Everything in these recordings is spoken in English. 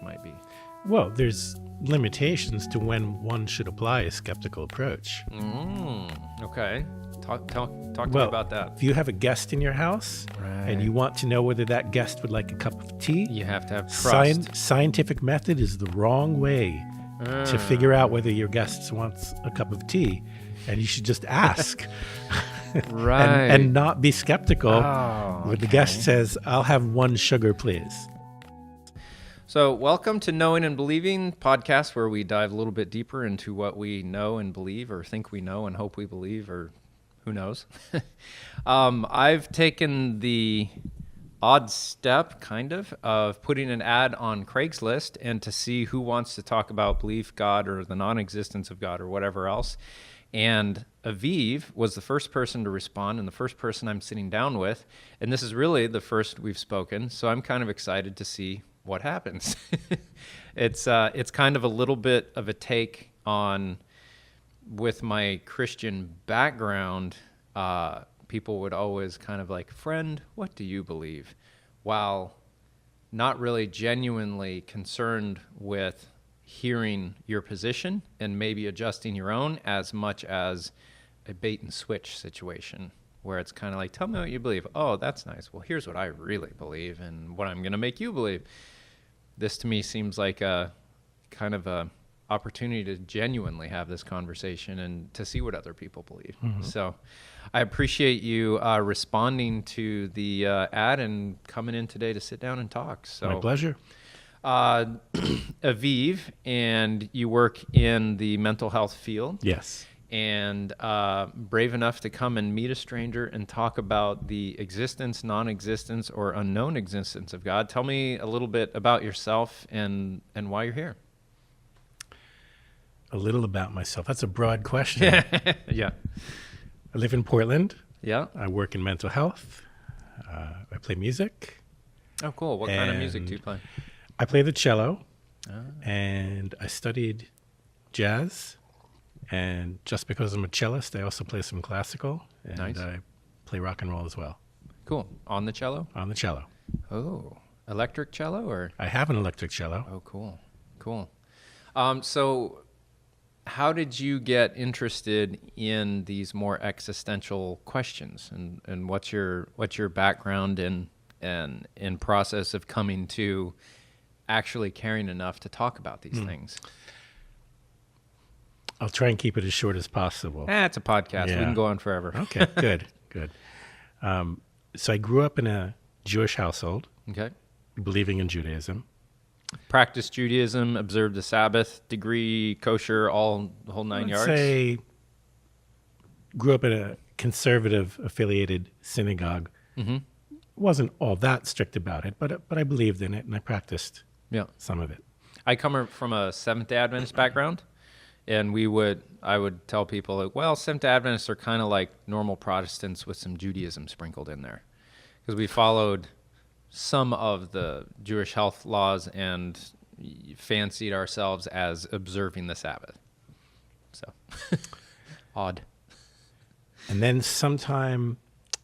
think might be. Well, there's limitations to when one should apply a skeptical approach. Okay. Talk to me about that. If you have a guest in your house and you want to know whether that guest would like a cup of tea, You have to have trust. Scientific method is the wrong way to figure out whether your guest wants a cup of tea. And you should just ask. Right. and not be skeptical when the okay. guest says, "I'll have one sugar, please." So welcome to Knowing and Believing podcast, where we dive a little bit deeper into what we know and believe, or think we know and hope we believe, or who knows. I've taken the odd step, kind of putting an ad on Craigslist and to see who wants to talk about belief, God, or the non-existence of God, or whatever else. And Aviv was the first person to respond, and the first person I'm sitting down with. And this is really the first we've spoken, so I'm kind of excited to see what happens. It's kind of a little bit of a take on, with my Christian background, people would always kind of like, "Friend, what do you believe?" While not really genuinely concerned with hearing your position and maybe adjusting your own, as much as a bait and switch situation where it's kind of like, "Tell me what you believe." "Oh, that's nice. Well, here's what I really believe and what I'm going to make you believe." This to me seems like a kind of a opportunity to genuinely have this conversation and to see what other people believe. Mm-hmm. So I appreciate you responding to the ad and coming in today to sit down and talk. So my pleasure. Aviv, and you work in the mental health field. Yes. And brave enough to come and meet a stranger and talk about the existence, non-existence, or unknown existence of God. Tell me a little bit about yourself and why you're here. A little about myself. That's a broad question. Yeah. I live in Portland. Yeah. I work in mental health. I play music. Oh, cool. What kind of music do you play? I play the cello, and I studied jazz. And just because I'm a cellist, I also play some classical, and nice. I play rock and roll as well. Cool. On the cello? On the cello. Oh, electric cello, or? I have an electric cello. Oh, cool. So how did you get interested in these more existential questions, and what's your background in process of coming to actually caring enough to talk about these things? I'll try and keep it as short as possible. It's a podcast. Yeah. We can go on forever. Okay, good. So I grew up in a Jewish household, Okay. believing in Judaism. Practiced Judaism, observed the Sabbath, degree, kosher, all the whole nine yards? Say grew up in a conservative affiliated synagogue. Mm-hmm. Wasn't all that strict about it, but I believed in it and I practiced some of it. I come from a Seventh-day Adventist background, and I would tell people, like, well, Seventh-day Adventists are kind of like normal Protestants with some Judaism sprinkled in there, because we followed some of the Jewish health laws and fancied ourselves as observing the Sabbath. So, odd. And then sometime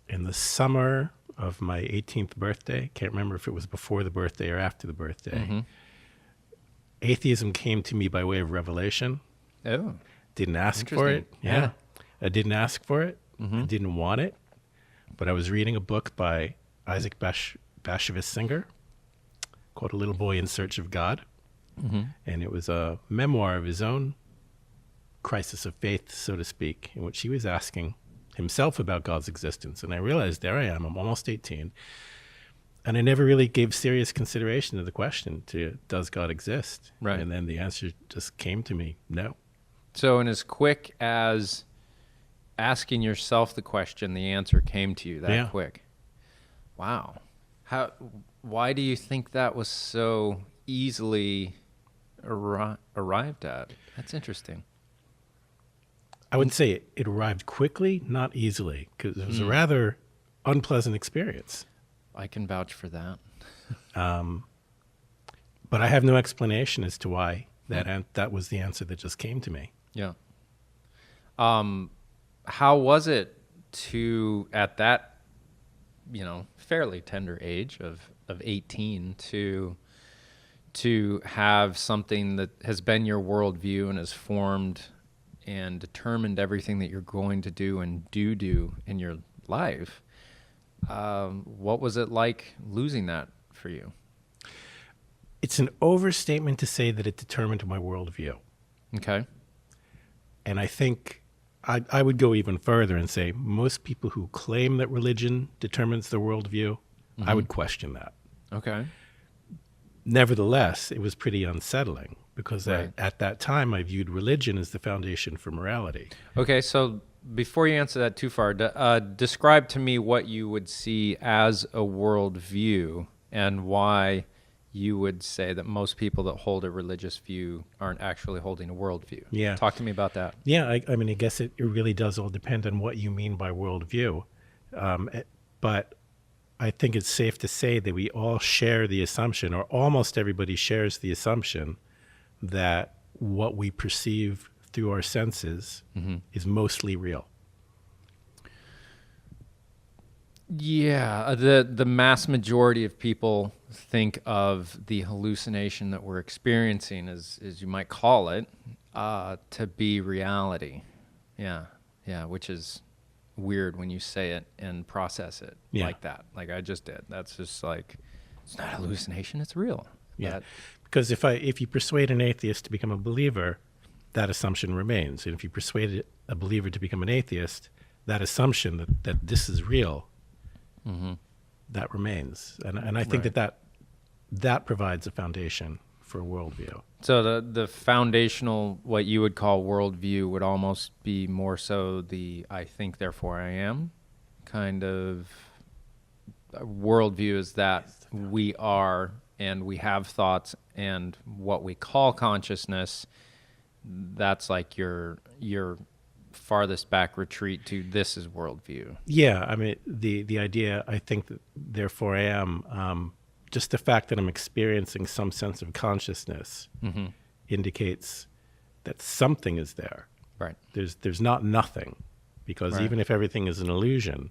in the summer of my 18th birthday, can't remember if it was before the birthday or after the birthday, atheism came to me by way of revelation. Oh. Didn't ask for it. Yeah. I didn't ask for it. I didn't want it. But I was reading a book by Isaac Bashevis Singer called A Little Boy in Search of God. And it was a memoir of his own crisis of faith, so to speak, in which he was asking himself about God's existence. And I realized, there I am, I'm almost 18. And I never really gave serious consideration to the question, does God exist? Right. And then the answer just came to me, no. So in as quick as asking yourself the question, the answer came to you that quick. Wow. Why do you think that was so easily arrived at? That's interesting. I would say it arrived quickly, not easily, because it was a rather unpleasant experience. I can vouch for that. But I have no explanation as to why that was the answer that just came to me. Yeah. How was it to, at that, fairly tender age of 18, to have something that has been your worldview and has formed and determined everything that you're going to do and do in your life. What was it like losing that for you? It's an overstatement to say that it determined my worldview. Okay. And I think I would go even further and say most people who claim that religion determines their worldview, I would question that. Okay. Nevertheless, it was pretty unsettling because Right. at that time I viewed religion as the foundation for morality. Okay, so before you answer that too far, describe to me what you would see as a worldview and why you would say that most people that hold a religious view aren't actually holding a worldview. Yeah. Talk to me about that. Yeah, I mean, I guess it really does all depend on what you mean by worldview. But I think it's safe to say that we all share the assumption, or almost everybody shares the assumption, that what we perceive through our senses is mostly real. Yeah, the mass majority of people think of the hallucination that we're experiencing, as you might call it, to be reality. Yeah, which is weird when you say it and process it like that, like I just did. That's just like, it's not hallucination, it's real. Yeah, because if you persuade an atheist to become a believer, that assumption remains. And if you persuade a believer to become an atheist, that assumption that this is real, that remains. And I think that provides a foundation for a worldview. So the foundational, what you would call worldview, would almost be more so the I think, therefore I am kind of worldview, is that we are and we have thoughts, and what we call consciousness, that's like your farthest back retreat to this is worldview. Yeah, I mean, the idea, I think, that therefore I am, just the fact that I'm experiencing some sense of consciousness indicates that something is there. Right. There's not nothing, because even if everything is an illusion,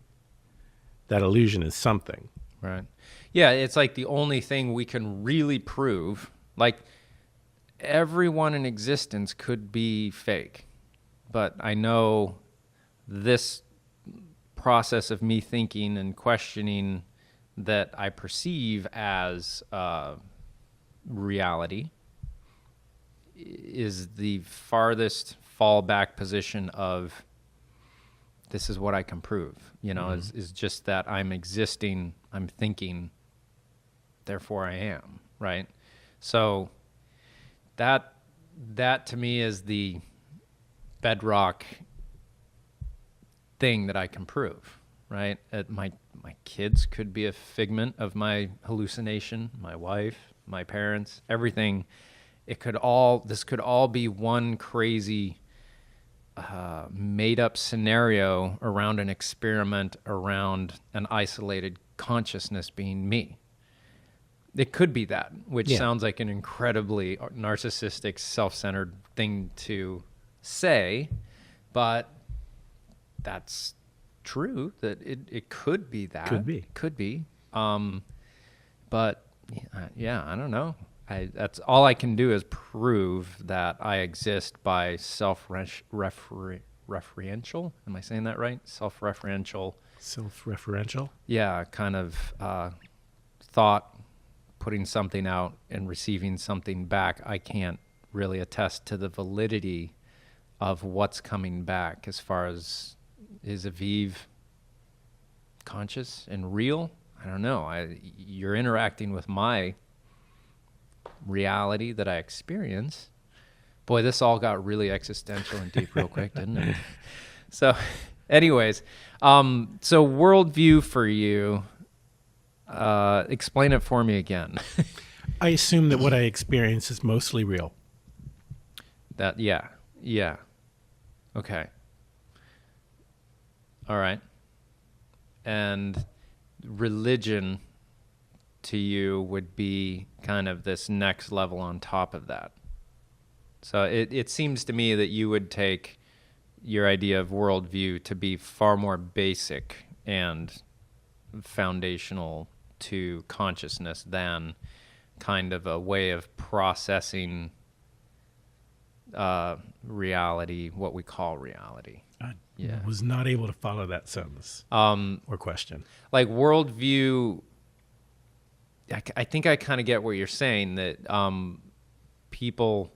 that illusion is something. Right. Yeah, it's like the only thing we can really prove. Like, everyone in existence could be fake, but I know this process of me thinking and questioning that I perceive as reality is the farthest fallback position of this is what I can prove, is just that I'm existing, I'm thinking, therefore I am, right? So that to me is the bedrock thing that I can prove, right? My kids could be a figment of my hallucination, my wife, my parents, everything. This could all be one crazy made up scenario around an experiment around an isolated consciousness being me. It could be that, which sounds like an incredibly narcissistic, self-centered thing to say, but that's true, that it could be that. Could be. But yeah, I don't know. That's all I can do is prove that I exist by self-referential. Am I saying that right? Self-referential. Self-referential? Yeah, kind of thought, putting something out and receiving something back. I can't really attest to the validity of what's coming back as far as, is Aviv conscious and real? I don't know. You're interacting with my reality that I experience. Boy, this all got really existential and deep real quick, didn't it? So anyways, so worldview for you, explain it for me again. I assume that what I experience is mostly real. Yeah. Okay. All right. And religion to you would be kind of this next level on top of that. So it seems to me that you would take your idea of worldview to be far more basic and foundational to consciousness than kind of a way of processing reality, what we call reality. I was not able to follow that sentence or question. Like worldview, I think I kind of get what you're saying, that people,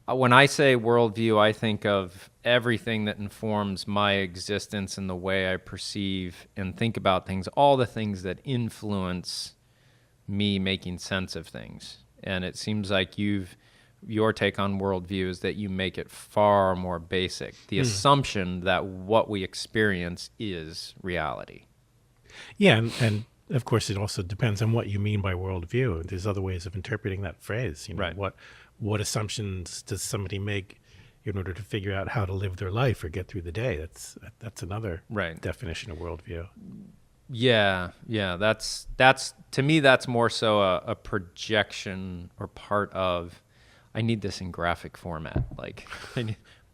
when I say worldview, I think of everything that informs my existence and the way I perceive and think about things, all the things that influence me making sense of things. And it seems like your take on worldview is that you make it far more basic. The assumption that what we experience is reality. Yeah, and of course it also depends on what you mean by worldview. There's other ways of interpreting that phrase. You know, Right. What assumptions does somebody make in order to figure out how to live their life or get through the day? That's another definition of worldview. Yeah. That's to me, that's more so a projection or part of. I need this in graphic format. Like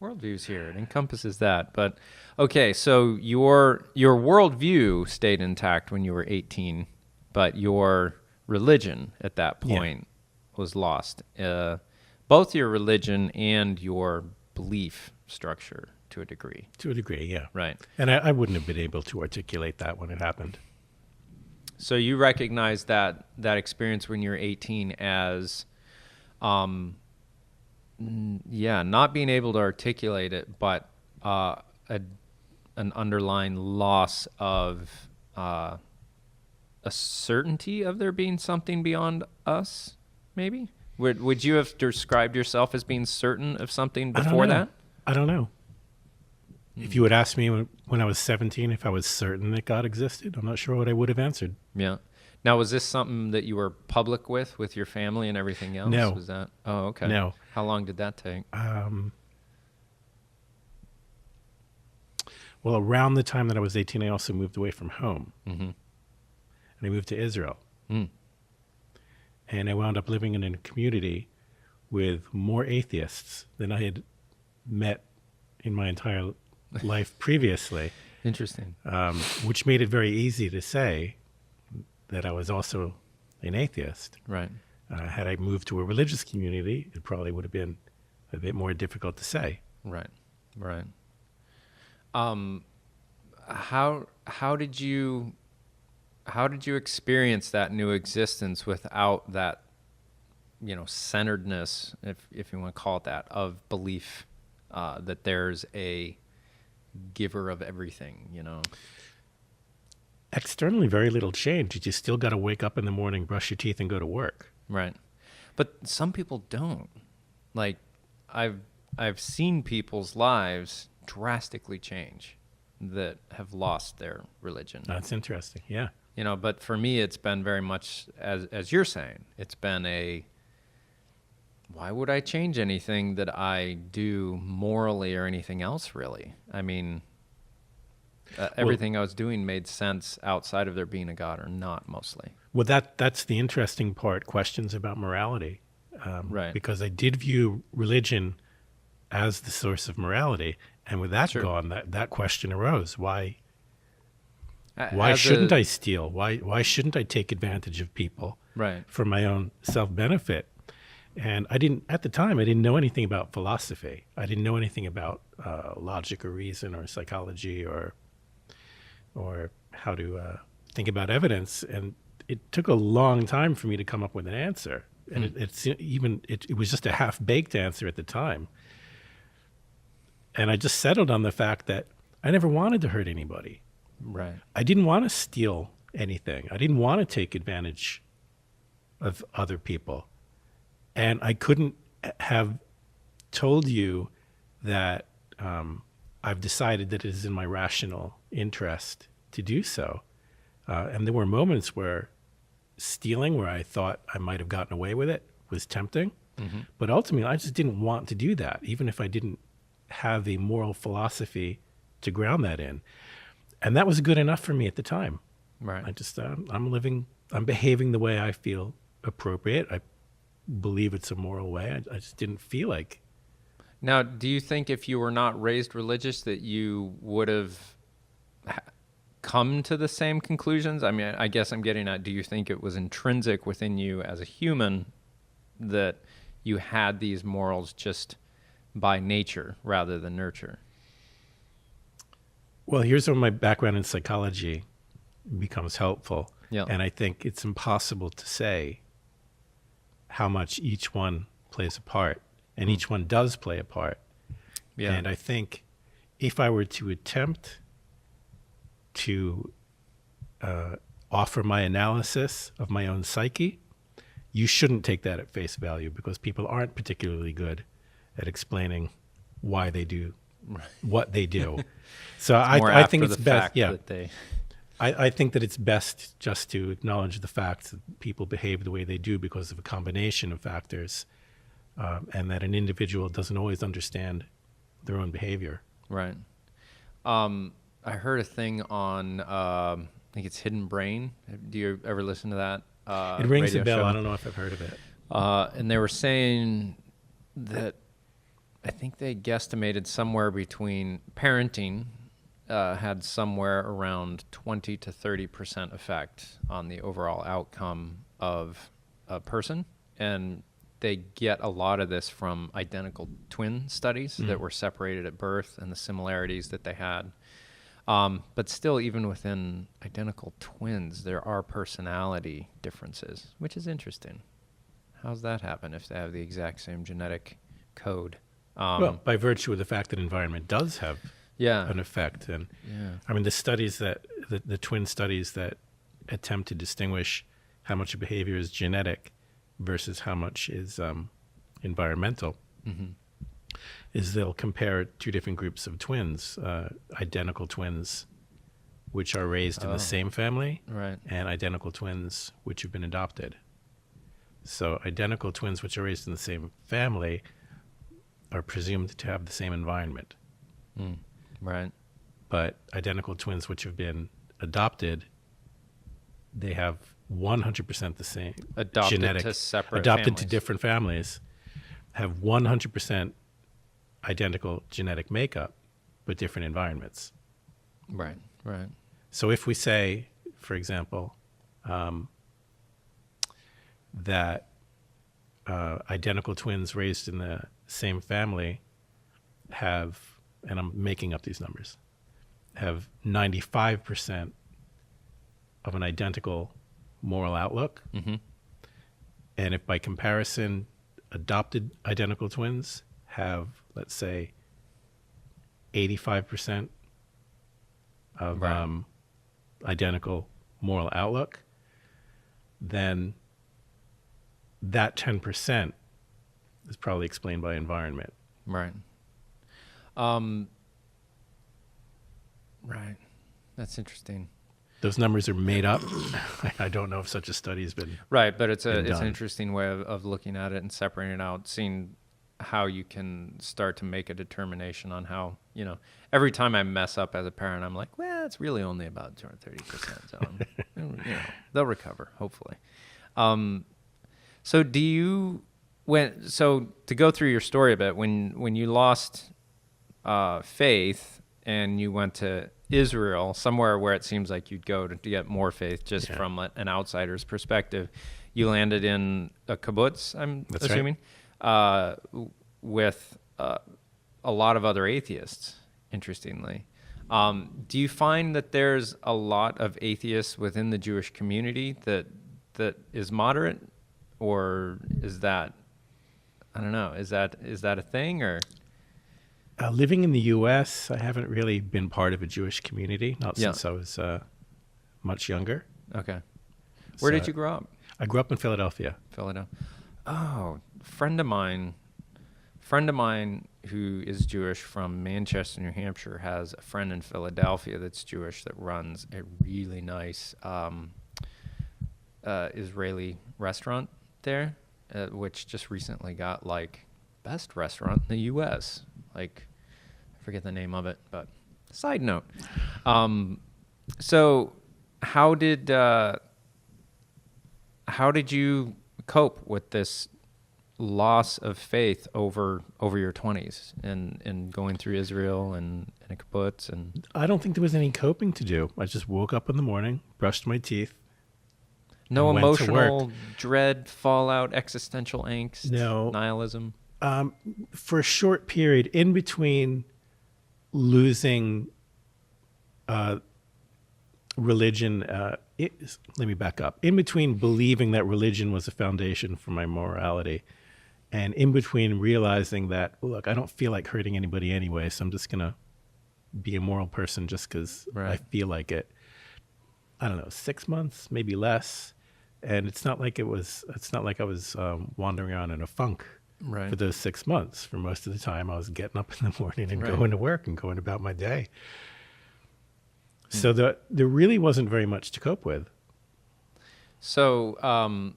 worldview's here; it encompasses that. But okay, so your worldview stayed intact when you were 18, but your religion at that point was lost. Both your religion and your belief structure to a degree. To a degree, yeah. Right. And I wouldn't have been able to articulate that when it happened. So you recognize that experience when you're 18 as, not being able to articulate it, but an underlying loss of a certainty of there being something beyond us, maybe? Would you have described yourself as being certain of something before that? I don't know. If you had asked me when I was 17 if I was certain that God existed, I'm not sure what I would have answered. Yeah. Now, was this something that you were public with your family and everything else? No. Was that? Oh, okay. No. How long did that take? Well, around the time that I was 18, I also moved away from home. Mm-hmm. And I moved to Israel. Mm. And I wound up living in a community with more atheists than I had met in my entire life previously. Interesting. Which made it very easy to say that I was also an atheist. Right. Had I moved to a religious community, it probably would have been a bit more difficult to say. Right. How did you experience that new existence without that, centeredness, if you want to call it that, of belief that there's a giver of everything, Externally, very little change. You just still got to wake up in the morning, brush your teeth, and go to work. Right. But some people don't. Like, I've seen people's lives drastically change that have lost their religion. That's interesting. Yeah. But for me, it's been very much, as you're saying, it's been why would I change anything that I do morally or anything else, really? I mean, everything I was doing made sense outside of there being a God or not, mostly. Well, that's the interesting part, questions about morality. Right. Because I did view religion as the source of morality. And with that gone, that question arose. Why shouldn't I steal? Why shouldn't I take advantage of people for my own self-benefit? And at the time, I didn't know anything about philosophy. I didn't know anything about logic or reason or psychology or how to think about evidence. And it took a long time for me to come up with an answer. And it was just a half-baked answer at the time. And I just settled on the fact that I never wanted to hurt anybody. Right. I didn't want to steal anything. I didn't want to take advantage of other people. And I couldn't have told you that I've decided that it is in my rational interest to do so. And there were moments where stealing, where I thought I might have gotten away with it, was tempting. Mm-hmm. But ultimately, I just didn't want to do that, even if I didn't have a moral philosophy to ground that in. And that was good enough for me at the time. Right. I just, I'm behaving the way I feel appropriate. I believe it's a moral way. I just didn't feel like. Now, do you think if you were not raised religious that you would have come to the same conclusions? I mean, I guess I'm getting at, do you think it was intrinsic within you as a human that you had these morals just by nature rather than nurture? Well, here's where my background in psychology becomes helpful. Yeah. And I think it's impossible to say how much each one plays a part, and each one does play a part. Yeah. And I think if I were to attempt to offer my analysis of my own psyche, you shouldn't take that at face value, because people aren't particularly good at explaining why they do what they do. So I think it's best. Yeah. I think that it's best just to acknowledge the fact that people behave the way they do because of a combination of factors, and that an individual doesn't always understand their own behavior. Right. I heard a thing on, I think it's Hidden Brain. Do you ever listen to that? It rings a bell. Show? I don't know if I've heard of it. And they were saying that I think they guesstimated somewhere between parenting had somewhere around 20 to 30% effect on the overall outcome of a person. And they get a lot of this from identical twin studies that were separated at birth and the similarities that they had. But still, even within identical twins, there are personality differences, which is interesting. How's that happen if they have the exact same genetic code? Well, by virtue of the fact that environment does have an effect. And I mean, the studies that, the twin studies that attempt to distinguish how much of behavior is genetic versus how much is environmental, is they'll compare two different groups of twins, identical twins, which are raised in the same family, and identical twins which have been adopted. So identical twins which are raised in the same family are presumed to have the same environment. Right. But identical twins which have been adopted, they have 100% the same genetic, to separate adopted families. to different families, have 100% identical genetic makeup, but different environments. Right. So if we say, for example, that identical twins raised in the same family have, and I'm making up these numbers, have 95% of an identical moral outlook. And if by comparison, adopted identical twins have, let's say, 85% of identical moral outlook, then that 10% is probably explained by environment. Right. Right. That's interesting. Those numbers are made up. I don't know if such a study has been right, but it's an done. interesting way of looking at it and separating it out, seeing how you can start to make a determination on how, every time I mess up as a parent, I'm like, well, it's really only about 30%. So, they'll recover, hopefully. So to go through your story a bit, when you lost faith and you went to Israel, somewhere where it seems like you'd go to get more faith just from an outsider's perspective, you landed in a kibbutz, I'm assuming, with a lot of other atheists, interestingly. Do you find that there's a lot of atheists within the Jewish community that is moderate, or is that, I don't know, is that a thing, or? Living in the U.S., I haven't really been part of a Jewish community, not since I was much younger. Okay. Where did you grow up? I grew up in Philadelphia. Oh, friend of mine who is Jewish from Manchester, New Hampshire, has a friend in Philadelphia that's Jewish that runs a really nice Israeli restaurant there, which just recently got best restaurant in the U.S. I forget the name of it, but side note. So how did you cope with this loss of faith over your 20s and going through Israel and a kibbutz? And I don't think there was any coping to do. I just woke up in the morning, brushed my teeth. No and went to emotional work. dread, fallout, existential angst, No. nihilism? For a short period in between losing religion, let me back up. In between believing that religion was a foundation for my morality, and in between realizing that, look, I don't feel like hurting anybody anyway, so I'm just going to be a moral person just because I feel like it. I don't know, 6 months, maybe less. And it's not like I was wandering around in a funk for those 6 months. For most of the time, I was getting up in the morning and going to work and going about my day. So there really wasn't very much to cope with. So, how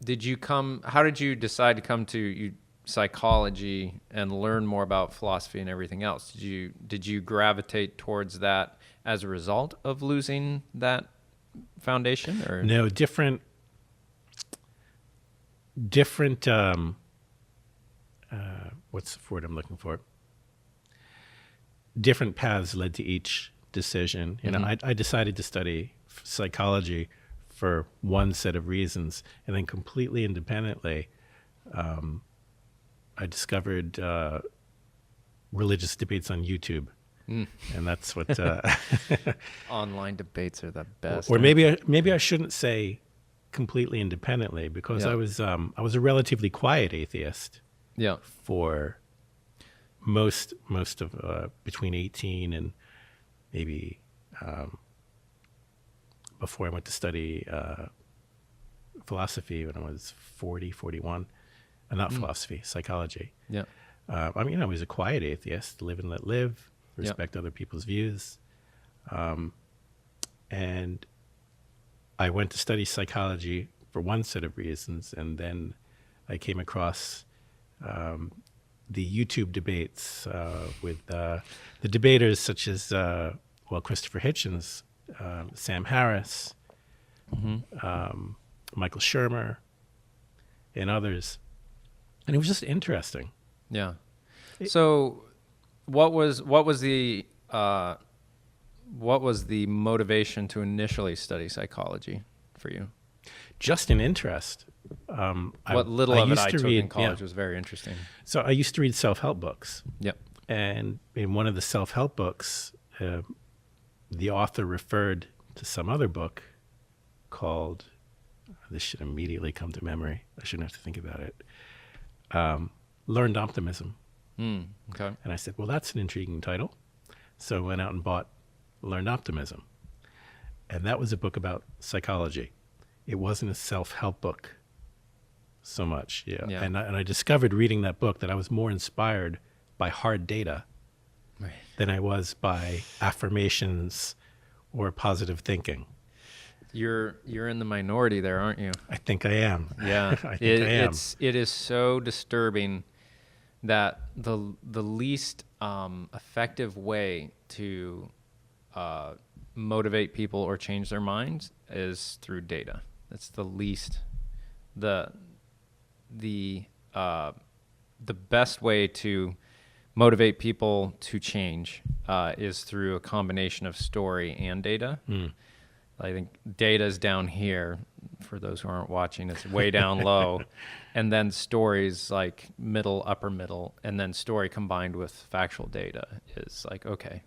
did you decide to come to psychology and learn more about philosophy and everything else? Did you gravitate towards that as a result of losing that foundation, or no? Different. What's the word I'm looking for? Different paths led to each decision. You know, I decided to study psychology for one set of reasons, and then completely independently, I discovered religious debates on YouTube, and that's what online debates are the best. Or maybe I shouldn't say completely independently, because I was a relatively quiet atheist. Yeah. For most of between 18 and maybe before I went to study philosophy when I was 40, 41. Not philosophy, psychology. Yeah. I mean, I was a quiet atheist, live and let live, respect other people's views. And I went to study psychology for one set of reasons, and then I came across the YouTube debates with the debaters such as, Christopher Hitchens, Sam Harris, Michael Shermer, and others. And it was just interesting. Yeah. So what was the motivation to initially study psychology for you? Just an interest. What little of it I took in college was very interesting. So I used to read self-help books. Yep. And in one of the self-help books, the author referred to some other book called, this should immediately come to memory, I shouldn't have to think about it, Learned Optimism. Okay. And I said, well, that's an intriguing title. So I went out and bought Learned Optimism. And that was a book about psychology. It wasn't a self-help book so much. Yeah. And I discovered reading that book that I was more inspired by hard data than I was by affirmations or positive thinking. You're in the minority there, aren't you? I think I am. Yeah. I think I am. It is so disturbing that the least effective way to motivate people or change their minds is through data. That's the least the best way to motivate people to change is through a combination of story and data. I think data's down here. For those who aren't watching, it's way down low. And then stories like middle, upper middle, and then story combined with factual data is like, okay,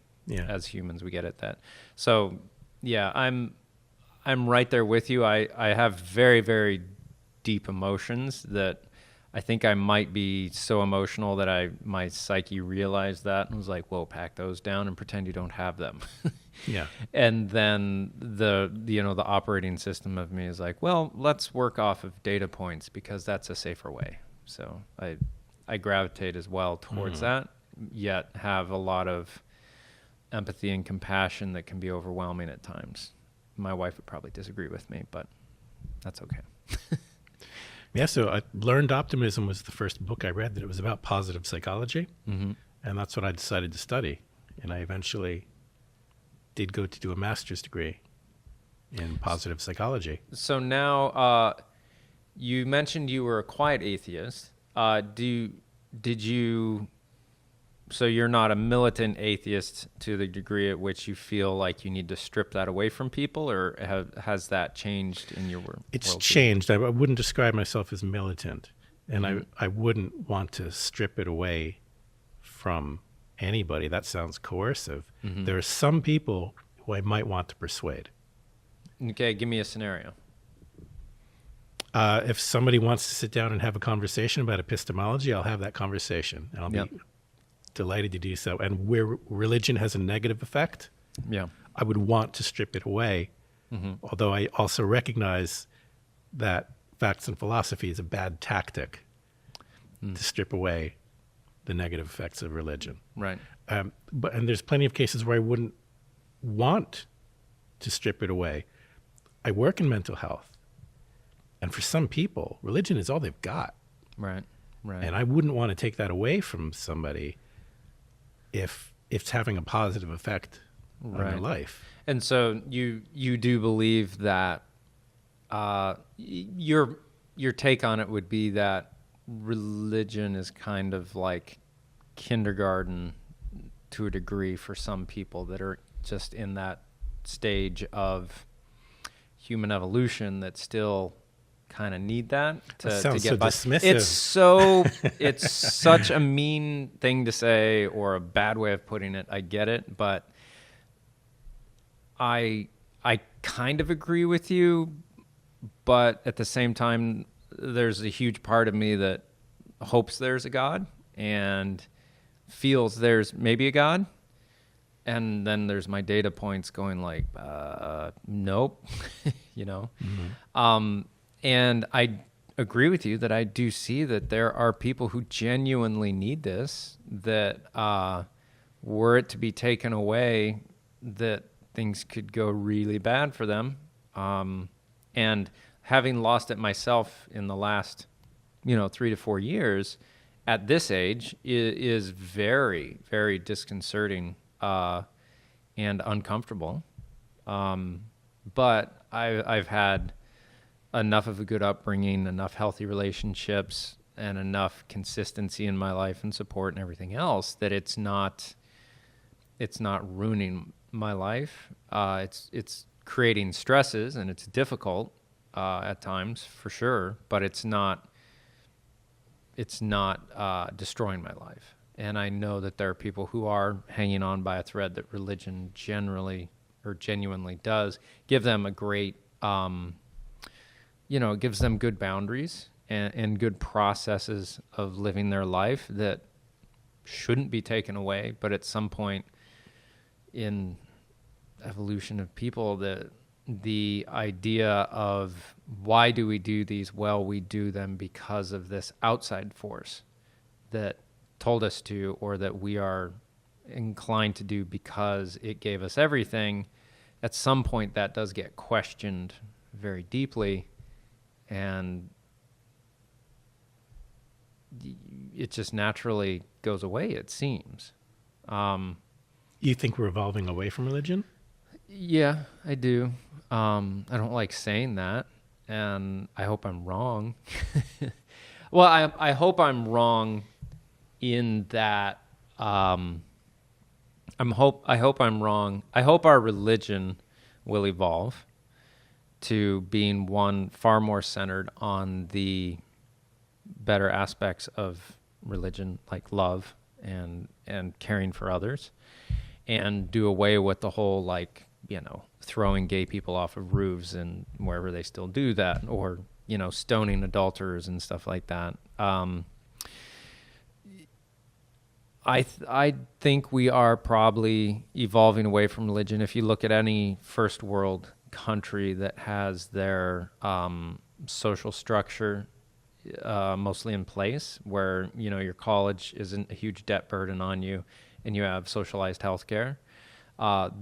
as humans, we get it that. So yeah, I'm right there with you. I have very, very deep emotions that I think I might be so emotional that my psyche realized that and was like, whoa, pack those down and pretend you don't have them. Yeah. And then the operating system of me is like, well, let's work off of data points because that's a safer way. So I gravitate as well towards that, yet have a lot of empathy and compassion that can be overwhelming at times. My wife would probably disagree with me, but that's okay. Yeah, so I Learned Optimism was the first book I read that it was about positive psychology, and that's what I decided to study. And I eventually did go to do a master's degree in positive psychology. So now you mentioned you were a quiet atheist. Did you? So you're not a militant atheist to the degree at which you feel like you need to strip that away from people, or has that changed in your world? It's changed. I wouldn't describe myself as militant, and I wouldn't want to strip it away from anybody. That sounds coercive. There are some people who I might want to persuade. Okay, give me a scenario. If somebody wants to sit down and have a conversation about epistemology, I'll have that conversation, and I'll be delighted to do so. And where religion has a negative effect, I would want to strip it away, although I also recognize that facts and philosophy is a bad tactic to strip away the negative effects of religion. Right. And there's plenty of cases where I wouldn't want to strip it away. I work in mental health, and for some people, religion is all they've got. Right. And I wouldn't want to take that away from somebody if it's having a positive effect on their life. And so you do believe that your take on it would be that religion is kind of like kindergarten to a degree for some people that are just in that stage of human evolution that still kind of need that to sounds get so by. dismissive. It's such a mean thing to say, or a bad way of putting it. I get it, but I kind of agree with you, but at the same time, there's a huge part of me that hopes there's a God and feels there's maybe a God. And then there's my data points going like, nope, you know? And I agree with you that I do see that there are people who genuinely need this, that were it to be taken away, that things could go really bad for them. And having lost it myself in the last, 3 to 4 years, at this age is very, very disconcerting and uncomfortable. But I've had enough of a good upbringing, enough healthy relationships, and enough consistency in my life and support and everything else that it's not ruining my life. It's creating stresses, and it's difficult at times for sure, but it's not destroying my life. And I know that there are people who are hanging on by a thread that religion generally or genuinely does give them a great, it gives them good boundaries and good processes of living their life that shouldn't be taken away. But at some point in evolution of people, the idea of why do we do these? Well, we do them because of this outside force that told us to, or that we are inclined to do because it gave us everything. At some point that does get questioned very deeply, and it just naturally goes away, it seems. You think we're evolving away from religion? Yeah, I do. I don't like saying that, and I hope I'm wrong. Well, I hope I'm wrong in that I hope I'm wrong. I hope our religion will evolve to being one far more centered on the better aspects of religion, like love and caring for others, and do away with the whole throwing gay people off of roofs and wherever they still do that, or stoning adulterers and stuff like that. I think we are probably evolving away from religion. If you look at any first world country that has their social structure mostly in place, where your college isn't a huge debt burden on you, and you have socialized healthcare,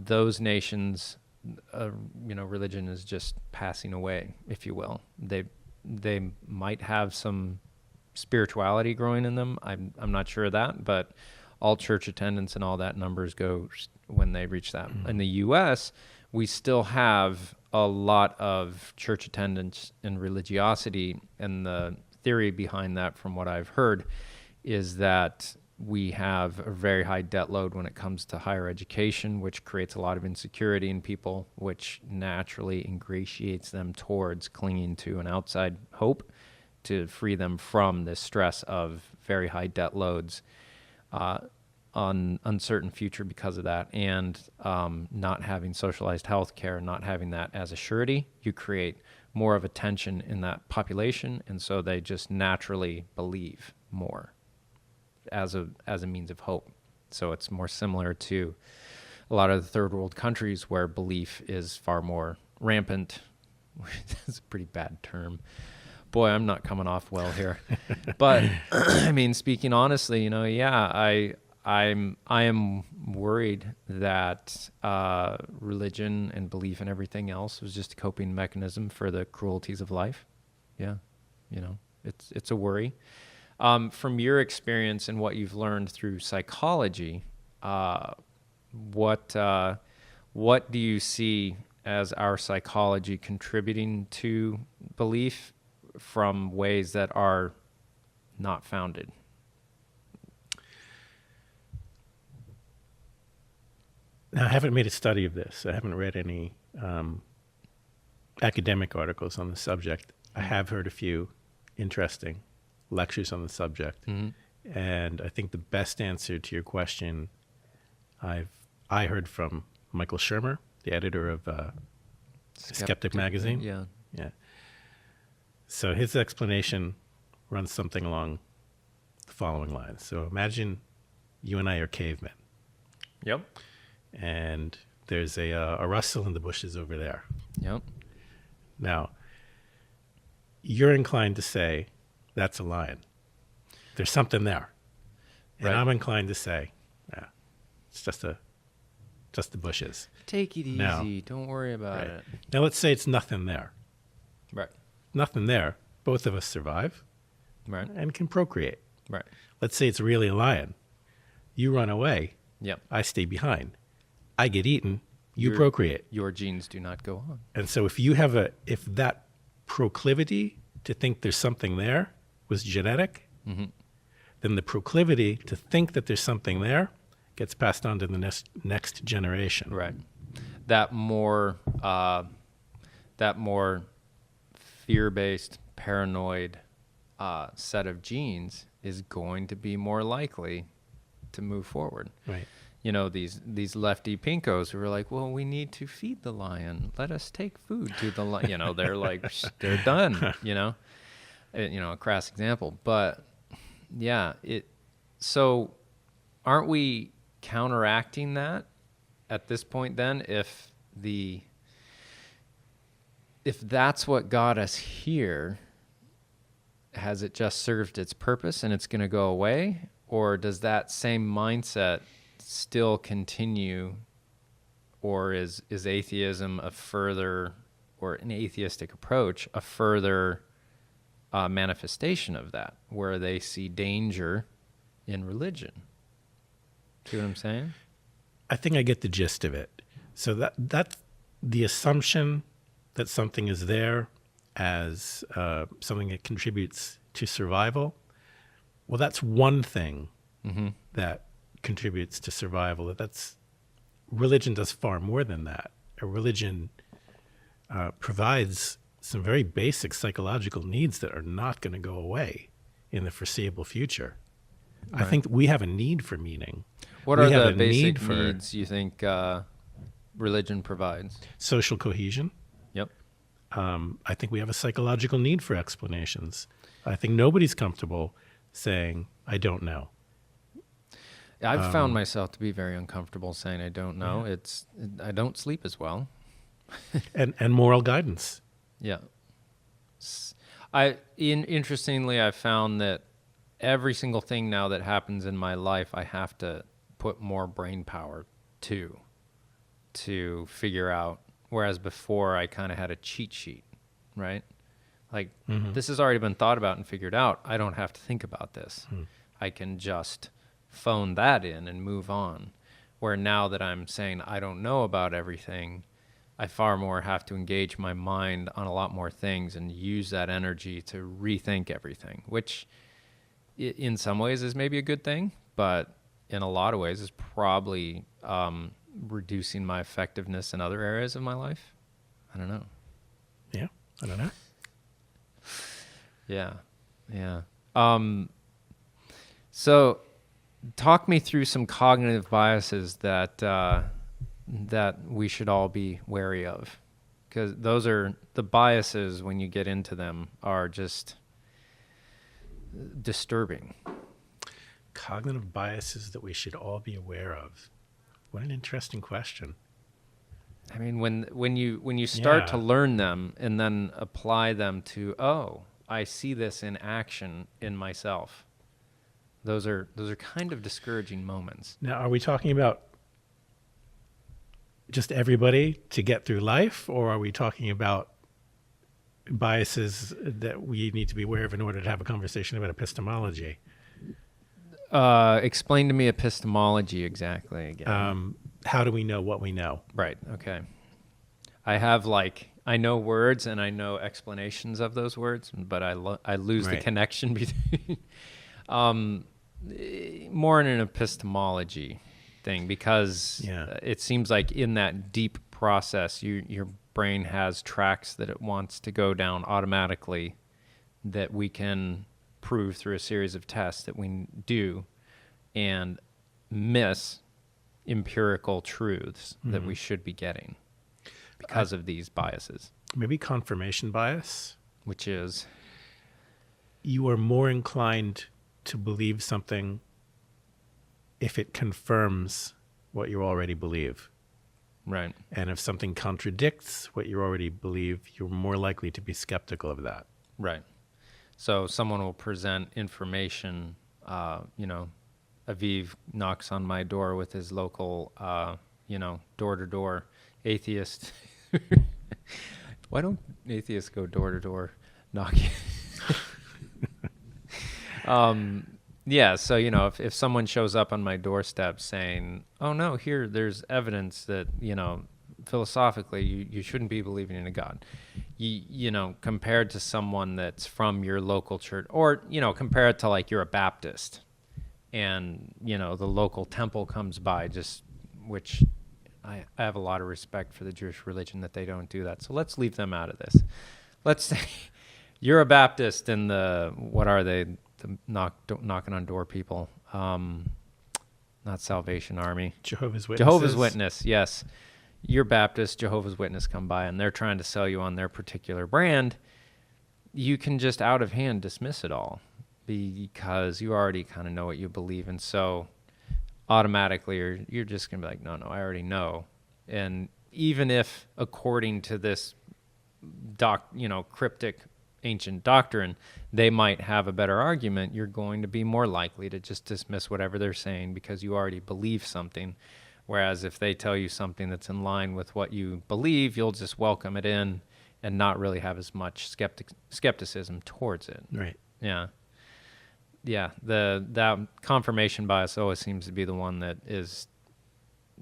those nations, religion is just passing away, if you will. They might have some spirituality growing in them. I'm not sure of that, but all church attendance and all that numbers go when they reach that. In the U.S., we still have a lot of church attendance and religiosity, and the theory behind that, from what I've heard, is that we have a very high debt load when it comes to higher education, which creates a lot of insecurity in people, which naturally ingratiates them towards clinging to an outside hope to free them from this stress of very high debt loads, on uncertain future because of that, and not having socialized health care, not having that as a surety. You create more of a tension in that population, and so they just naturally believe more as a means of hope. So it's more similar to a lot of the third world countries where belief is far more rampant. That's a pretty bad term. Boy, I'm not coming off well here. But I mean, speaking honestly, I am worried that religion and belief and everything else was just a coping mechanism for the cruelties of life. Yeah, it's a worry. From your experience and what you've learned through psychology, what do you see as our psychology contributing to belief from ways that are not founded? Now, I haven't made a study of this. I haven't read any academic articles on the subject. I have heard a few interesting lectures on the subject. Mm-hmm. And I think the best answer to your question I heard from Michael Shermer, the editor of Skeptic Magazine. Yeah. So his explanation runs something along the following lines. So imagine you and I are cavemen. Yep. And there's a rustle in the bushes over there. Yep. Now, you're inclined to say, that's a lion. There's something there. And right. I'm inclined to say, it's just the bushes. Take it easy. Now, don't worry about it. Now, let's say it's nothing there. Right. Nothing there. Both of us survive. Right. And can procreate. Right. Let's say it's really a lion. You run away. Yep. I stay behind. I get eaten. You procreate. Your genes do not go on. And so if that proclivity to think there's something there was genetic, mm-hmm. then the proclivity to think that there's something there gets passed on to the next generation. Right. That more fear-based, paranoid set of genes is going to be more likely to move forward. Right. These lefty pinkos who are like, well, we need to feed the lion. Let us take food to the lion. They're like, they're done. A crass example, but yeah. So, aren't we counteracting that at this point? Then, if that's what got us here, has it just served its purpose and it's going to go away? Or does that same mindset still continue, or is atheism or an atheistic approach a further manifestation of that, where they see danger in religion? See what I'm saying? I think I get the gist of it. So that's the assumption that something is there as something that contributes to survival. Well, that's one thing mm-hmm. that contributes to survival. Religion does far more than that. A religion provides some very basic psychological needs that are not going to go away in the foreseeable future. Right. I think we have a need for meaning. What are the basic needs you think religion provides? Social cohesion. Yep. I think we have a psychological need for explanations. I think nobody's comfortable saying, I don't know. I've found myself to be very uncomfortable saying I don't know. Yeah. I don't sleep as well. and moral guidance. Yeah. Interestingly, I've found that every single thing now that happens in my life, I have to put more brain power to figure out. Whereas before, I kind of had a cheat sheet, right? Like, mm-hmm. This has already been thought about and figured out. I don't have to think about this. I can just phone that in and move on. Where now that I'm saying I don't know about everything, I far more have to engage my mind on a lot more things and use that energy to rethink everything, which in some ways is maybe a good thing, but in a lot of ways is probably reducing my effectiveness in other areas of my life. I don't know. Yeah, I don't know. Yeah. So talk me through some cognitive biases that we should all be wary of, because those are the biases, when you get into them, are just disturbing. Cognitive biases that we should all be aware of. What an interesting question. I mean, when you start to learn them and then apply them to, oh, I see this in action in myself. Those are kind of discouraging moments. Now, are we talking about just everybody to get through life, or are we talking about biases that we need to be aware of in order to have a conversation about epistemology? Explain to me epistemology exactly again. How do we know what we know? Right. Okay. I know words and I know explanations of those words, but I lose the connection between more in an epistemology thing, because it seems like in that deep process, your brain has tracks that it wants to go down automatically that we can prove through a series of tests that we do, and miss empirical truths that we should be getting because of these biases. Maybe confirmation bias, which is you are more inclined to believe something if it confirms what you already believe. Right. And if something contradicts what you already believe, you're more likely to be skeptical of that. Right. So someone will present information, Aviv knocks on my door with his local, door-to-door atheist. Why don't atheists go door-to-door knocking? So, if someone shows up on my doorstep saying, oh, no, there's evidence that, philosophically, you shouldn't be believing in a God. Compared to someone that's from your local church, or, compare it to like you're a Baptist and, the local temple comes by, which I have a lot of respect for the Jewish religion that they don't do that. So let's leave them out of this. Let's say you're a Baptist and what are they? The knocking on door people, not Salvation Army. Jehovah's Witnesses. Jehovah's Witness, yes. You're Baptist, Jehovah's Witness come by, and they're trying to sell you on their particular brand. You can just out of hand dismiss it all because you already kind of know what you believe, and so automatically you're just going to be like, no, I already know. And even if, according to this cryptic ancient doctrine, they might have a better argument, you're going to be more likely to just dismiss whatever they're saying because you already believe something. Whereas if they tell you something that's in line with what you believe, you'll just welcome it in and not really have as much skepticism towards it. Right. Yeah. Yeah. That confirmation bias always seems to be the one that is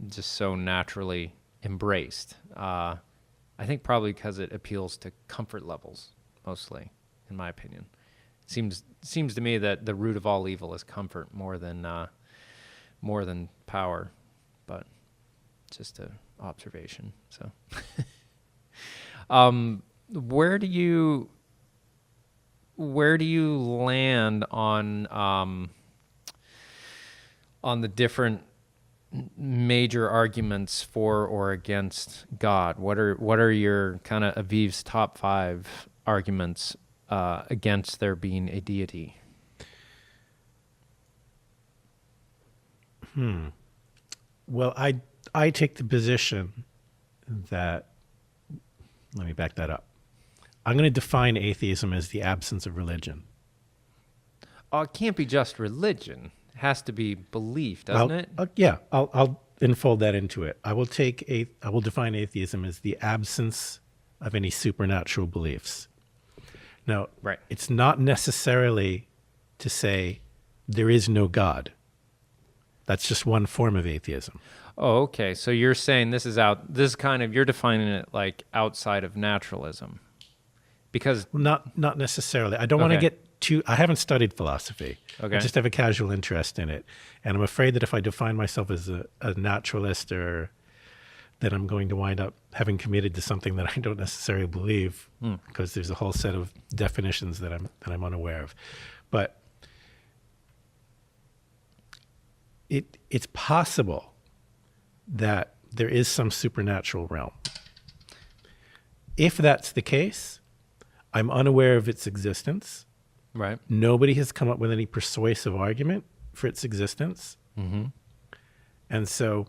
just so naturally embraced. I think probably because it appeals to comfort levels. Mostly, in my opinion. Seems to me that the root of all evil is comfort more than power, but just an observation. So, where do you land on the different major arguments for or against God? What are your kind of Aviv's top 5 arguments against there being a deity? Well, I take the position that, let me back that up. I'm going to define atheism as the absence of religion. Oh, it can't be just religion. It has to be belief, doesn't it? I'll enfold that into it. I will define atheism as the absence of any supernatural beliefs. Now, right. It's not necessarily to say there is no God. That's just one form of atheism. Oh, okay. So you're saying this is kind of, you're defining it like outside of naturalism. Because Well, not necessarily. I don't want to Okay. get too. I haven't studied philosophy. Okay. I just have a casual interest in it, and I'm afraid that if I define myself as a naturalist, or that I'm going to wind up having committed to something that I don't necessarily believe, because there's a whole set of definitions that I'm unaware of. But it's possible that there is some supernatural realm. If that's the case, I'm unaware of its existence. Right. Nobody has come up with any persuasive argument for its existence. Mm-hmm. And so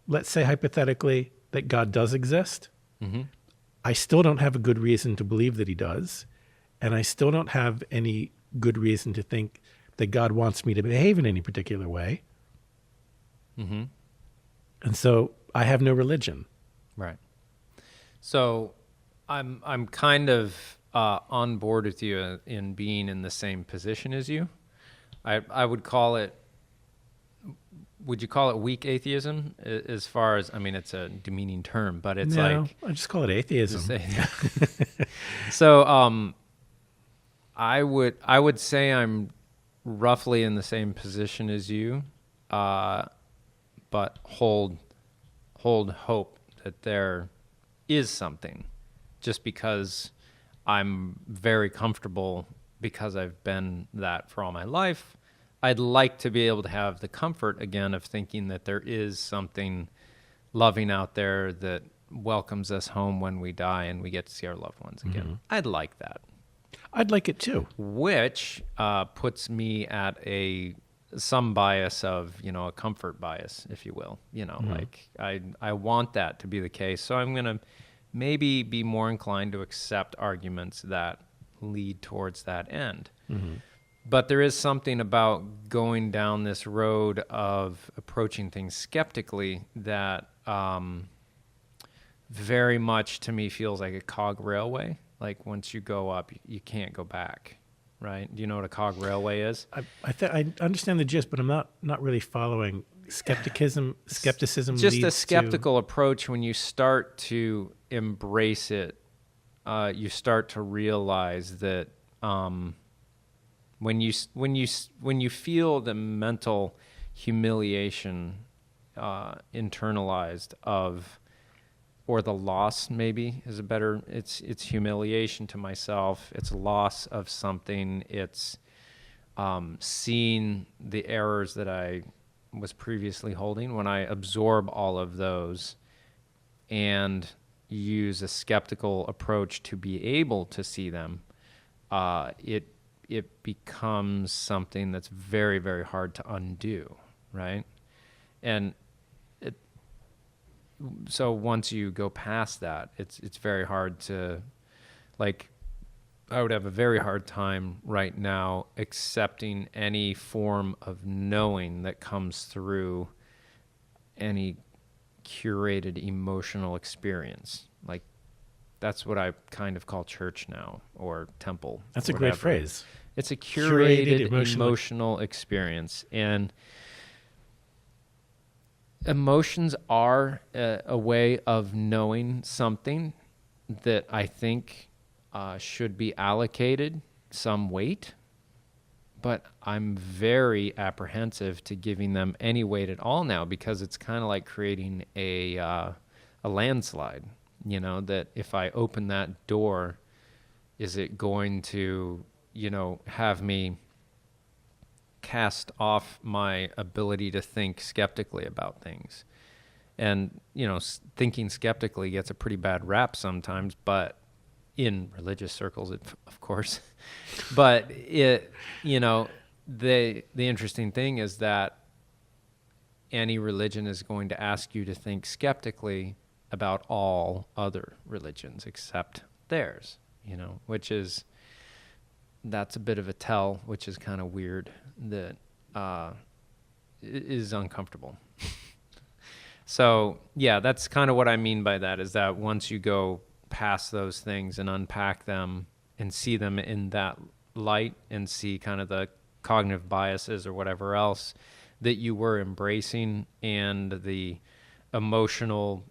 let's say hypothetically that God does exist. Mm-hmm. I still don't have a good reason to believe that he does. And I still don't have any good reason to think that God wants me to behave in any particular way. Mm-hmm. And so I have no religion. Right. So I'm kind of on board with you in being in the same position as you. I would call it. Would you call it weak atheism? As far as, I mean, it's a demeaning term, but it's No, I just call it atheism. So I would say I'm roughly in the same position as you, but hold hope that there is something, just because I'm very comfortable because I've been that for all my life. I'd like to be able to have the comfort again of thinking that there is something loving out there that welcomes us home when we die and we get to see our loved ones again. Mm-hmm. I'd like that. I'd like it too. Which puts me at some bias of, a comfort bias, if you will. Like I want that to be the case. So I'm going to maybe be more inclined to accept arguments that lead towards that end. Mm-hmm. But there is something about going down this road of approaching things skeptically that very much to me feels like a cog railway. Like once you go up, you can't go back, right? Do you know what a cog railway is? I understand the gist, but I'm not really following. Skepticism just leads a skeptical approach. When you start to embrace it, you start to realize that when you feel the mental humiliation internalized of, or the loss maybe is a better, it's humiliation to myself, it's loss of something, it's seeing the errors that I was previously holding. When I absorb all of those and use a skeptical approach to be able to see them, it becomes something that's very, very hard to undo, right? And so once you go past that, it's very hard to, like, I would have a very hard time right now accepting any form of knowing that comes through any curated emotional experience. Like, that's what I kind of call church now, or temple. That's a great phrase. It's a curated emotional experience. And emotions are a way of knowing something that I think should be allocated some weight, but I'm very apprehensive to giving them any weight at all now, because it's kind of like creating a landslide. That if I open that door, is it going to, have me cast off my ability to think skeptically about things? And, thinking skeptically gets a pretty bad rap sometimes, but in religious circles, of course. But the interesting thing is that any religion is going to ask you to think skeptically about all other religions except theirs, that's a bit of a tell, which is kind of weird, that is uncomfortable. So, yeah, that's kind of what I mean by that, is that once you go past those things and unpack them and see them in that light and see kind of the cognitive biases or whatever else that you were embracing and the emotional,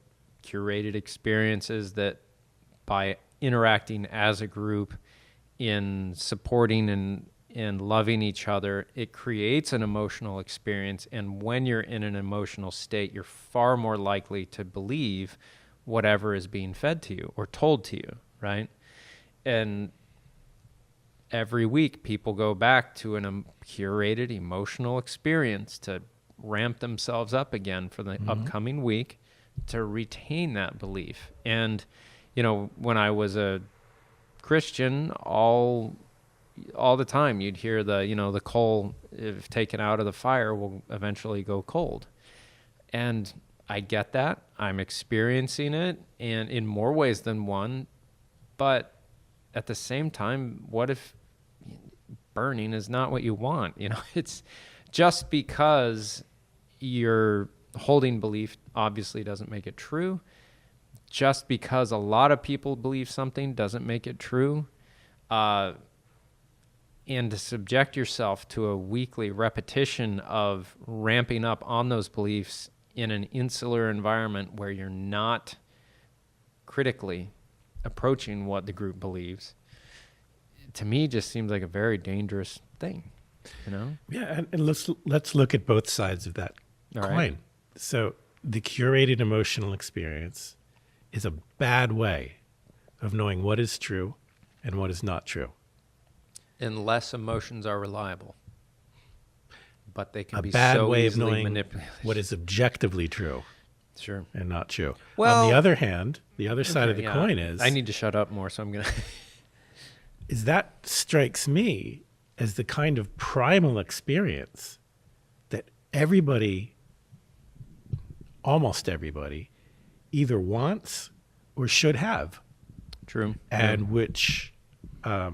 curated experiences that by interacting as a group in supporting and loving each other, it creates an emotional experience. And when you're in an emotional state, you're far more likely to believe whatever is being fed to you or told to you, right? And every week, people go back to a curated emotional experience to ramp themselves up again for the upcoming week to retain that belief. And, when I was a Christian, all the time you'd hear the coal, if taken out of the fire, will eventually go cold. And I get that. I'm experiencing it, and in more ways than one. But at the same time, what if burning is not what you want? It's just because you're holding belief obviously doesn't make it true. Just because a lot of people believe something doesn't make it true. And to subject yourself to a weekly repetition of ramping up on those beliefs in an insular environment where you're not critically approaching what the group believes, to me just seems like a very dangerous thing, Yeah, and let's look at both sides of that coin. Right. So the curated emotional experience is a bad way of knowing what is true and what is not true. Unless emotions are reliable. But they can be so so way easily of knowing manipulated. What is objectively true. Sure. And not true. Well, on the other hand, the other side of the coin is... I need to shut up more, so I'm going to... is that strikes me as the kind of primal experience that everybody, almost everybody, either wants or should have. True. And which a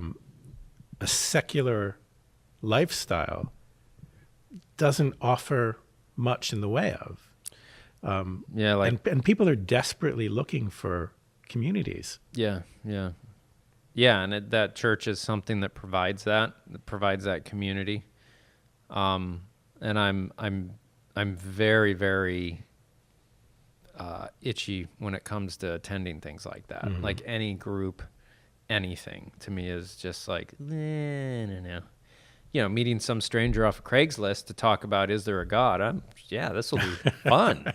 secular lifestyle doesn't offer much in the way of. And people are desperately looking for communities. Yeah. And that church is something that provides that community. And I'm very, very itchy when it comes to attending things like that. Mm-hmm. Like any group, anything to me is just like, no. Meeting some stranger off of Craigslist to talk about, is there a God? This will be fun,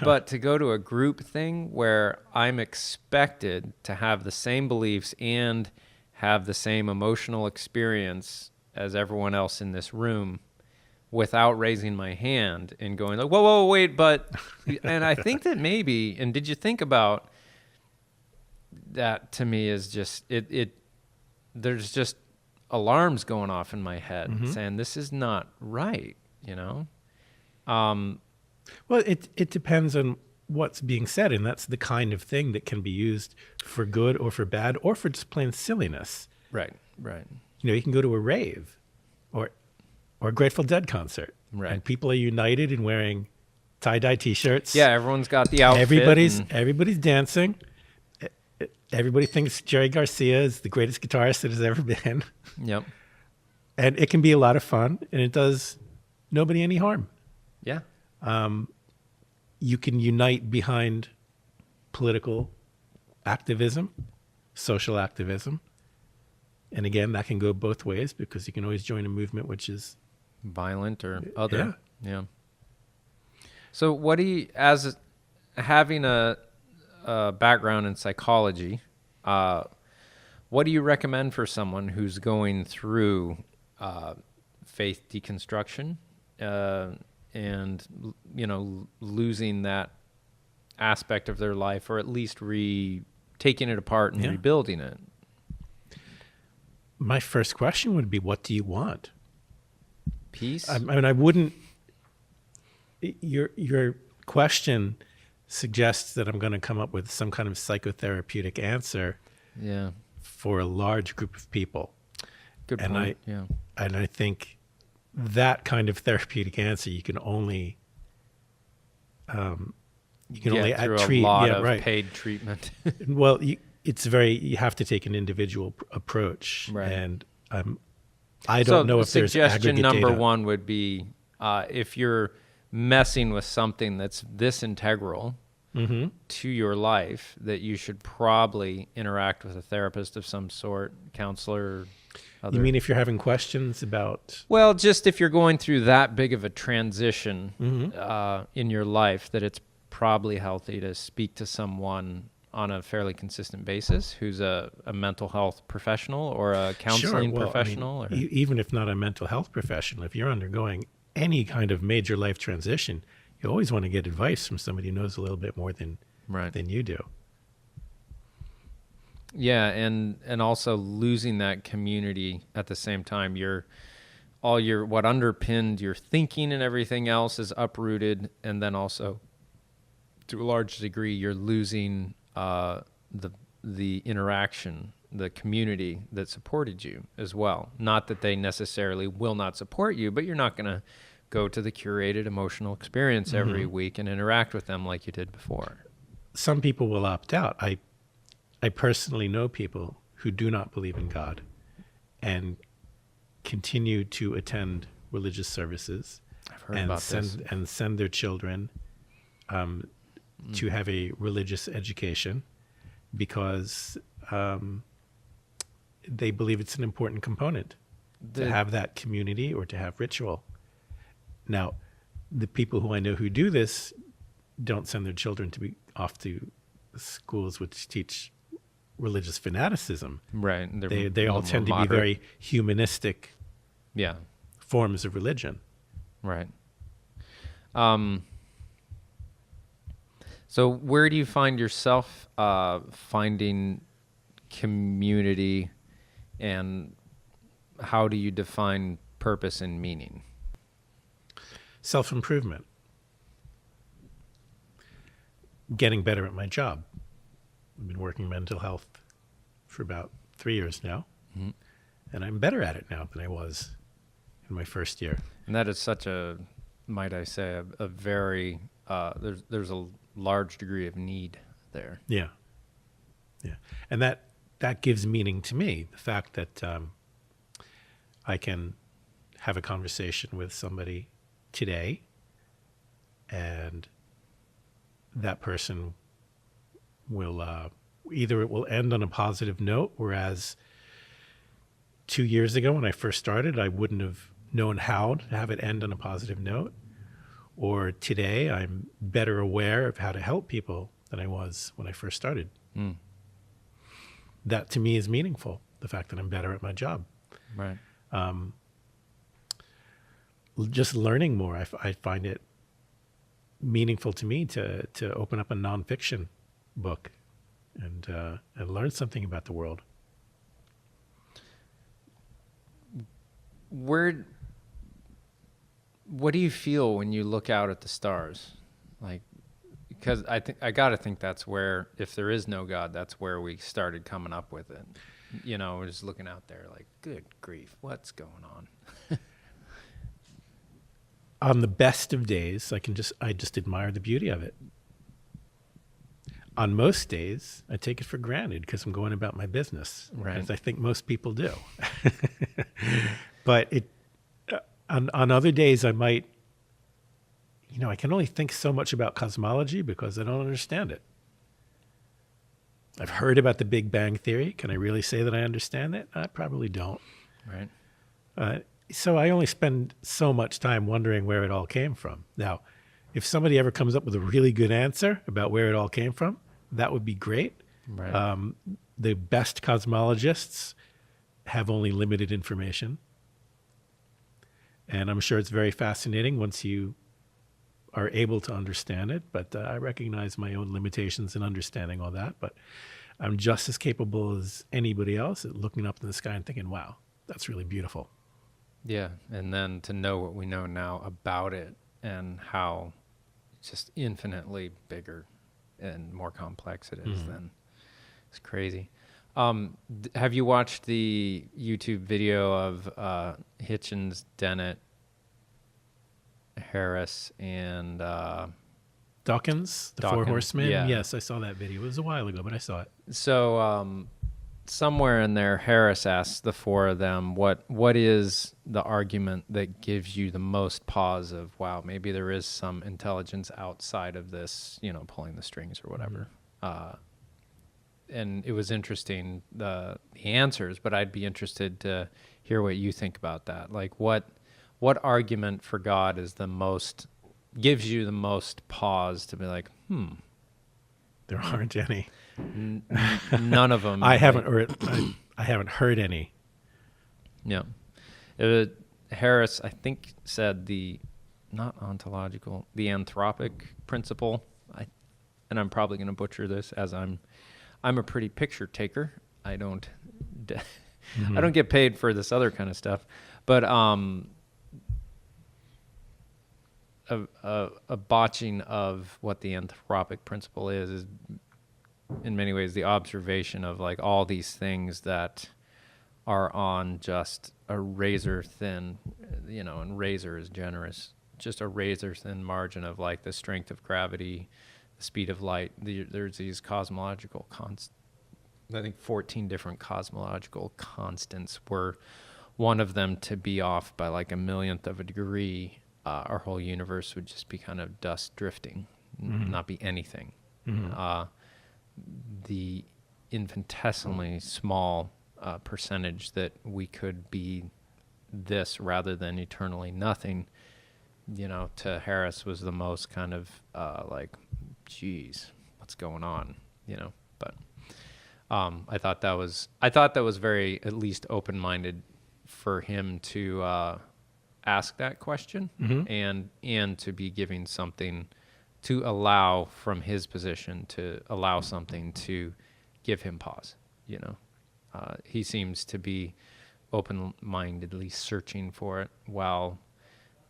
But to go to a group thing where I'm expected to have the same beliefs and have the same emotional experience as everyone else in this room without raising my hand and going like, whoa, wait, but, and I think that maybe, and did you think about that? To me is just, there's just alarms going off in my head saying this is not right, Well, it depends on what's being said, and that's the kind of thing that can be used for good or for bad or for just plain silliness. Right. You can go to a rave or a Grateful Dead concert, right? And people are united in wearing tie-dye T-shirts. Yeah, everyone's got the outfit. Everybody's dancing. Everybody thinks Jerry Garcia is the greatest guitarist that has ever been. Yep. And it can be a lot of fun, and it does nobody any harm. Yeah. You can unite behind political activism, social activism. And again, that can go both ways because you can always join a movement which is violent or other. Yeah. So what do you, as having a background in psychology, what do you recommend for someone who's going through faith deconstruction and losing that aspect of their life, or at least taking it apart and rebuilding it? My first question would be, what do you want? Peace? I mean, I wouldn't... Your question suggests that I'm going to come up with some kind of psychotherapeutic answer for a large group of people. Good point. And I think that kind of therapeutic answer you can only only treat a lot of paid treatment. Well, you have to take an individual approach, right? And I don't know if there's aggregate suggestion number data. one would be if you're messing with something that's this integral to your life, that you should probably interact with a therapist of some sort, counselor. You mean if you're having questions about? Well, just if you're going through that big of a transition in your life, that it's probably healthy to speak to someone on a fairly consistent basis who's a mental health professional or a counseling professional. I mean, even if not a mental health professional, if you're undergoing any kind of major life transition, you always want to get advice from somebody who knows a little bit more than you do. Yeah, and also losing that community at the same time. What underpinned your thinking and everything else is uprooted, and then also, to a large degree, you're losing the interaction, the community that supported you as well. Not that they necessarily will not support you, but you're not going to go to the curated emotional experience every week and interact with them like you did before. Some people will opt out. I personally know people who do not believe in God and continue to attend religious services. I've heard about this. And send their children to have a religious education because they believe it's an important component to have that community or to have ritual. Now, the people who I know who do this don't send their children to be off to schools which teach religious fanaticism. Right. They all tend to be very humanistic forms of religion. Right. So where do you find yourself finding community, and how do you define purpose and meaning? Self-improvement. Getting better at my job. I've been working mental health for about 3 years now, and I'm better at it now than I was in my first year. And that is such a, might I say, a very, there's a large degree of need there. Yeah. And that gives meaning to me, the fact that I can have a conversation with somebody today, and that person will either it will end on a positive note, whereas 2 years ago when I first started, I wouldn't have known how to have it end on a positive note, or today I'm better aware of how to help people than I was when I first started. That to me is meaningful, the fact that I'm better at my job. Right. Just learning more, I find it meaningful to me to open up a nonfiction book and learn something about the world. What do you feel when you look out at the stars? Like, because I gotta think that's where, if there is no God, that's where we started coming up with it. You know, we're just looking out there like, good grief, what's going on? On the best of days, I just admire the beauty of it. On most days, I take it for granted because I'm going about my business, as I think most people do. But on other days, I might, I can only think so much about cosmology because I don't understand it. I've heard about the Big Bang Theory. Can I really say that I understand it? I probably don't. Right. So I only spend so much time wondering where it all came from. Now, if somebody ever comes up with a really good answer about where it all came from, that would be great. Right. The best cosmologists have only limited information. And I'm sure it's very fascinating once you are able to understand it. But I recognize my own limitations in understanding all that. But I'm just as capable as anybody else at looking up in the sky and thinking, wow, that's really beautiful. Yeah, and then to know what we know now about it and how just infinitely bigger and more complex it is, then it's crazy. Have you watched the YouTube video of Hitchens, Dennett, Harris, and Dawkins, the Four Dawkins, Horsemen? yeah. Yes, I saw that video. It was a while ago, but I saw it. So somewhere in there, Harris asks the four of them, what is the argument that gives you the most pause of, wow, maybe there is some intelligence outside of this, pulling the strings or whatever. And it was interesting, the answers, but I'd be interested to hear what you think about that. Like what argument for God gives you the most pause to be like, There aren't any. None of them. I haven't heard any. Yeah. Harris, I think, said not ontological, the anthropic principle. And I'm probably going to butcher this, as I'm a pretty picture taker. I don't I don't get paid for this other kind of stuff. But a botching of what the anthropic principle is in many ways the observation of like all these things that are on just a razor thin, and razor is generous, just a razor thin margin of like the strength of gravity, the speed of light. There's these cosmological I think 14 different cosmological constants, were one of them to be off by like a millionth of a degree, our whole universe would just be kind of dust drifting, not be anything. The infinitesimally small percentage that we could be this rather than eternally nothing, to Harris was the most kind of like, geez, what's going on, but I thought that was very, at least, open-minded for him to ask that question, and to be giving something to allow, from his position, to allow something to give him pause. He seems to be open-mindedly searching for it while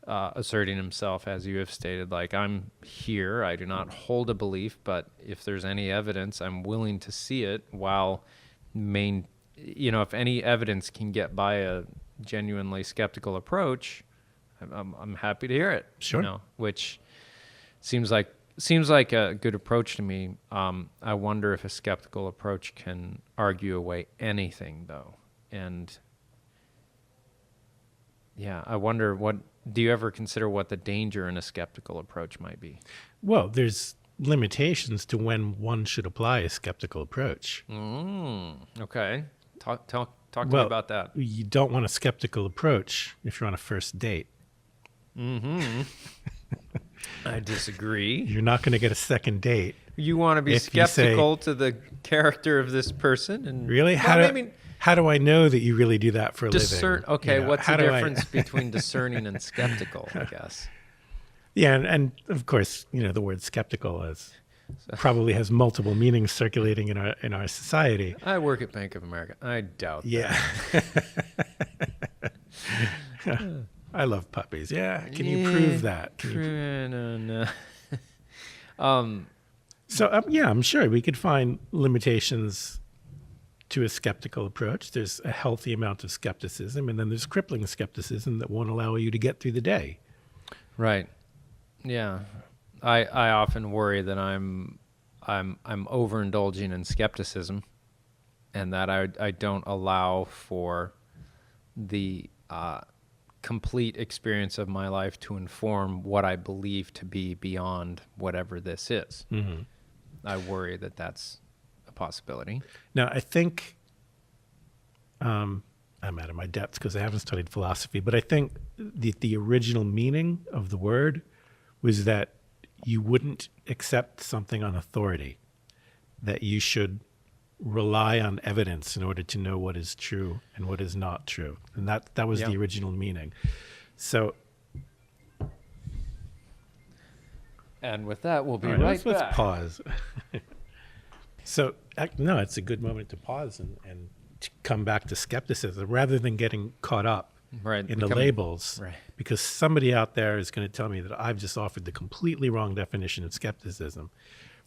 asserting himself, as you have stated, like, I'm here, I do not hold a belief, but if there's any evidence, I'm willing to see it, while if any evidence can get by a genuinely skeptical approach, I'm happy to hear it. Sure. Which seems like a good approach to me. I wonder if a skeptical approach can argue away anything, though. And yeah, I wonder, do you ever consider what the danger in a skeptical approach might be? Well, there's limitations to when one should apply a skeptical approach. Okay. Talk to me about that. You don't want a skeptical approach if you're on a first date. I disagree. You're not going to get a second date. You want to be skeptical to the character of this person, and really, how do I know that you really do that for a living? Okay, what's the difference between discerning and skeptical, I guess? Yeah, and of course, the word skeptical probably has multiple meanings circulating in our society. I work at Bank of America. I doubt that. Yeah. I love puppies. Yeah. Can you prove that? No. I'm sure we could find limitations to a skeptical approach. There's a healthy amount of skepticism, and then there's crippling skepticism that won't allow you to get through the day. Right. Yeah. I often worry that I'm overindulging in skepticism, and that I don't allow for the complete experience of my life to inform what I believe to be beyond whatever this is. I worry that that's a possibility. Now, I think I'm out of my depths because I haven't studied philosophy, but I think the original meaning of the word was that you wouldn't accept something on authority, that you should rely on evidence in order to know what is true and what is not true. And that was the original meaning. So, and with that, we'll be right back. Let's pause. So, no, it's a good moment to pause and to come back to skepticism rather than getting caught up in the labels. Right. Because somebody out there is going to tell me that I've just offered the completely wrong definition of skepticism.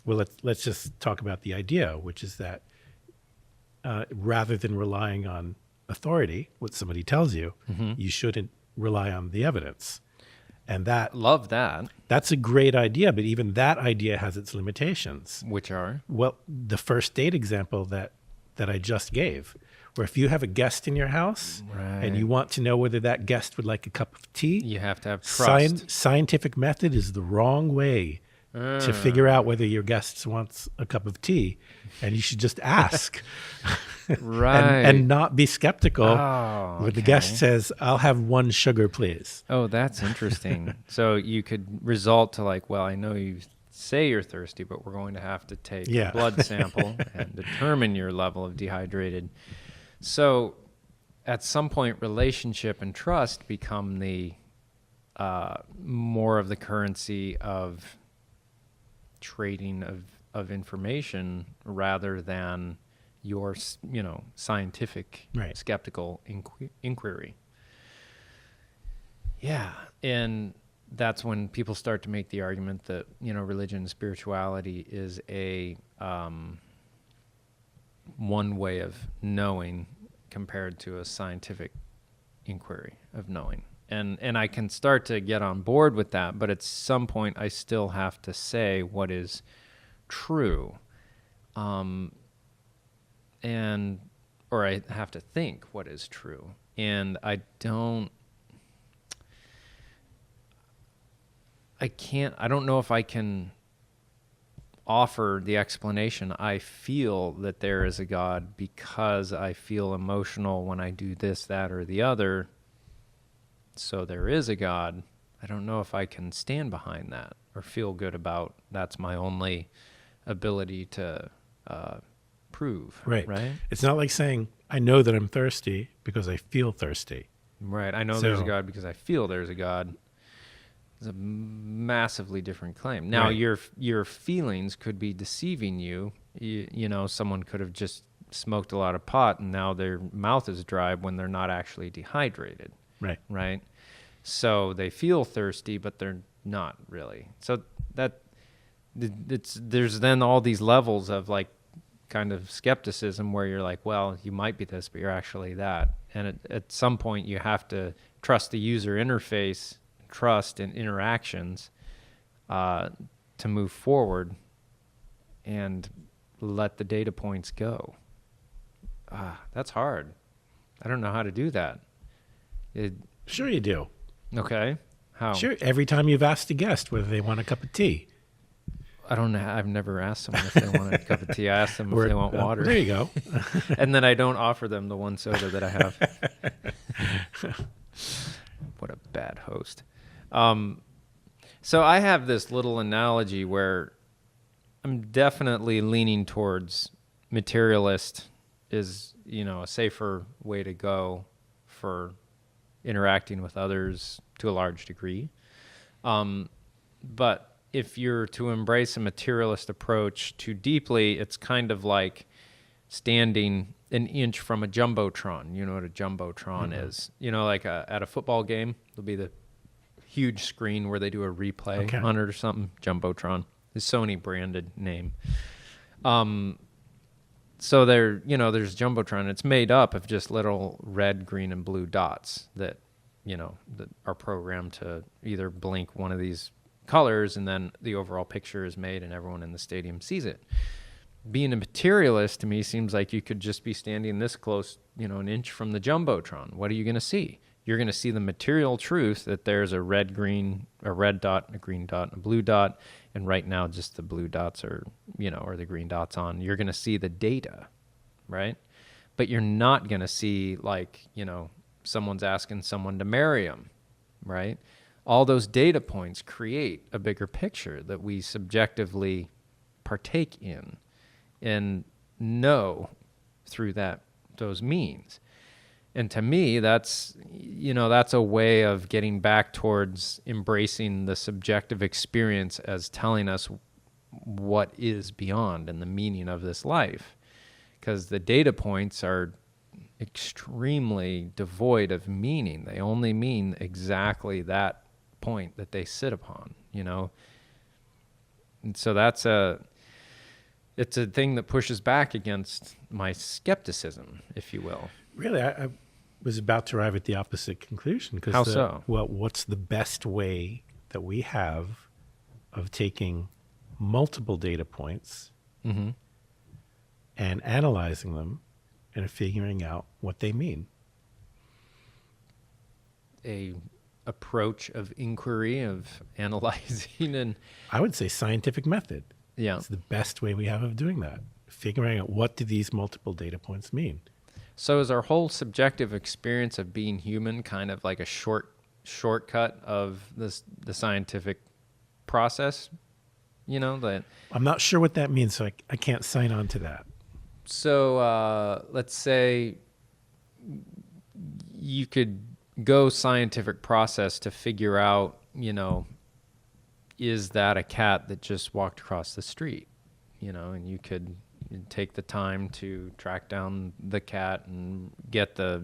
Well, let's just talk about the idea, which is that rather than relying on authority, what somebody tells you, you shouldn't rely on the evidence. And love that. That's a great idea, but even that idea has its limitations. Which are? Well, the first date example that that I just gave. Where if you have a guest in your house and you want to know whether that guest would like a cup of tea, you have to have trust. Scientific method is the wrong way to figure out whether your guest wants a cup of tea. And you should just ask. and not be skeptical when the guest says, "I'll have 1 sugar, please." Oh, that's interesting. So you could result to like, well, I know you say you're thirsty, but we're going to have to take a blood sample and determine your level of dehydrated. So at some point, relationship and trust become the more of the currency of trading of information rather than your, scientific, skeptical inquiry. Yeah, and that's when people start to make the argument that, religion and spirituality is a one way of knowing compared to a scientific inquiry of knowing. And I can start to get on board with that, but at some point I still have to say what is true. Or I have to think what is true. And I don't know if I can offer the explanation. I feel that there is a God because I feel emotional when I do this, that, or the other. So there is a God. I don't know if I can stand behind that or feel good about that's my only ability to prove. Right. It's not like saying, I know that I'm thirsty because I feel thirsty. Right. I know there's a God because I feel there's a God. It's a massively different claim. Now, your feelings could be deceiving you. Someone could have just smoked a lot of pot and now their mouth is dry when they're not actually dehydrated. Right. So they feel thirsty, but they're not really. So there's then all these levels of like kind of skepticism where you're like, well, you might be this, but you're actually that. And at some point you have to trust the user interface, trust in interactions to move forward and let the data points go. That's hard. I don't know how to do that. Sure you do. Okay. How? Sure. Every time you've asked a guest whether they want a cup of tea. I don't know. I've never asked someone if they want a cup of tea. I ask them if they want water. There you go. And then I don't offer them the one soda that I have. What a bad host. So I have this little analogy where I'm definitely leaning towards materialist is, a safer way to go for interacting with others to a large degree. But if you're to embrace a materialist approach too deeply, it's kind of like standing an inch from a jumbotron. You know what a jumbotron is? Like at a football game, there'll be the huge screen where they do a replay on it or something. Jumbotron. The Sony branded name. So there's Jumbotron. It's made up of just little red, green, and blue dots that are programmed to either blink one of these colors, and then the overall picture is made and everyone in the stadium sees it. Being a materialist to me seems like you could just be standing this close, an inch from the Jumbotron. What are you going to see? You're going to see the material truth that there's a red dot, a green dot, and a blue dot, and right now just the blue dots or the green dots on. You're going to see the data, right? But you're not going to see someone's asking someone to marry them, right? All those data points create a bigger picture that we subjectively partake in and know through those means. And to me, that's a way of getting back towards embracing the subjective experience as telling us what is beyond and the meaning of this life. Because the data points are extremely devoid of meaning. They only mean exactly that point that they sit upon, And so it's a thing that pushes back against my skepticism, if you will. Really, I was about to arrive at the opposite conclusion. How so? Well, what's the best way that we have of taking multiple data points and analyzing them and figuring out what they mean. A approach of inquiry, of analyzing, and I would say scientific method. yeah. It's the best way we have of doing that. Figuring out what do these multiple data points mean. So is our whole subjective experience of being human kind of like a shortcut of the scientific process? You know, that I'm not sure what that means, so I can't sign on to that. so let's say you could go scientific process to figure out, you know, is that a cat that just walked across the street? You know, and you could take the time to track down the cat and get the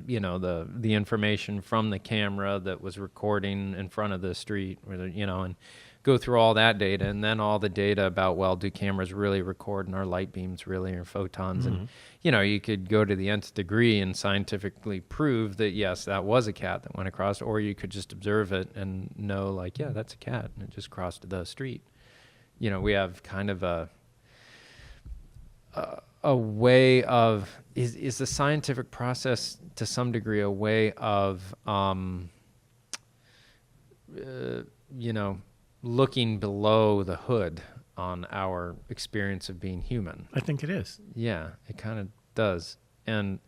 information from the camera that was recording in front of the street, you know, and go through all that data, and then all the data about, well, do cameras really record, and are light beams really, or photons? And, you know, you could go to the nth degree and scientifically prove that, yes, that was a cat that went across, or you could just observe it and know, like, yeah, that's a cat, and it just crossed the street. You know, we have kind of a way of, is the scientific process to some degree a way of, you know, looking below the hood on our experience of being human? I think it is. Yeah, it kind of does. And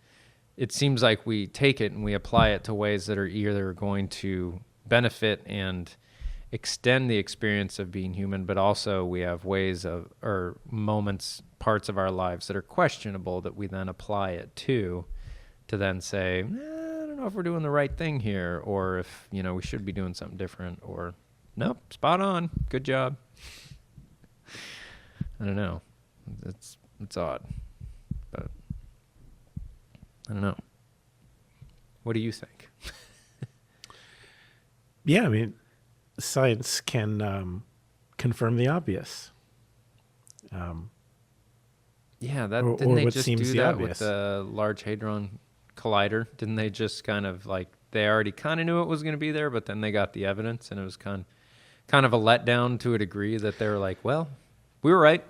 it seems like we take it and we apply it to ways that are either going to benefit and extend the experience of being human, but also we have ways of, or moments, parts of our lives that are questionable that we then apply it to then say, I don't know if we're doing the right thing here, or if, you know, we should be doing something different, or nope, spot on, good job. I don't know. It's odd, but I don't know. What do you think? Yeah, I mean, science can confirm the obvious. Yeah, that or didn't they what just seems do the that obvious. with the Large Hadron Collider? Didn't they just kind of like, they already kind of knew it was going to be there, but then they got the evidence, and it was kind of a letdown to a degree that they were like, well, we were right.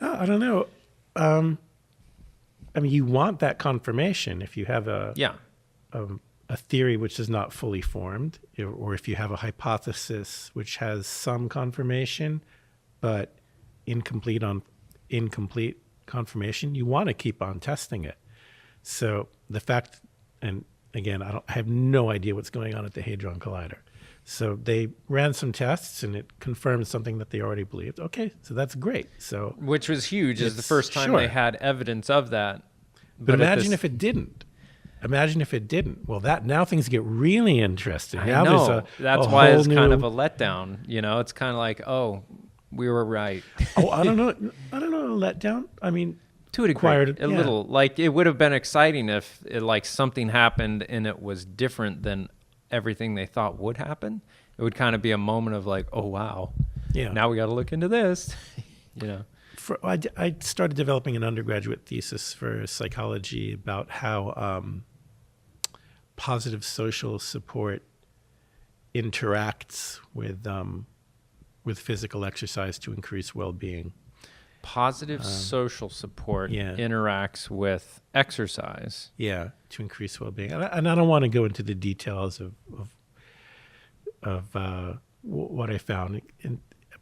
I don't know. I mean, you want that confirmation if you have a theory which is not fully formed, or if you have a hypothesis which has some confirmation but incomplete confirmation. You want to keep on testing it. So the fact, and again, I have no idea what's going on at the Hadron Collider. So they ran some tests and it confirmed something that they already believed. Okay, so that's great. So which was huge. Is the first time sure. they had evidence of that. But imagine if it didn't. Imagine if it didn't. Well, now things get really interesting. I Now know. That's why it's kind of a letdown. You know, it's kind of like, oh, we were right. I don't know. A letdown. I mean, to a degree, little. Like, it would have been exciting if something happened and it was different than everything they thought would happen. It would kind of be a moment of like, oh wow, yeah. Now we got to look into this. You know. I started developing an undergraduate thesis for psychology about how positive social support interacts with physical exercise to increase well-being. Positive social support interacts with exercise. Yeah, to increase well-being. And I don't want to go into the details of what I found.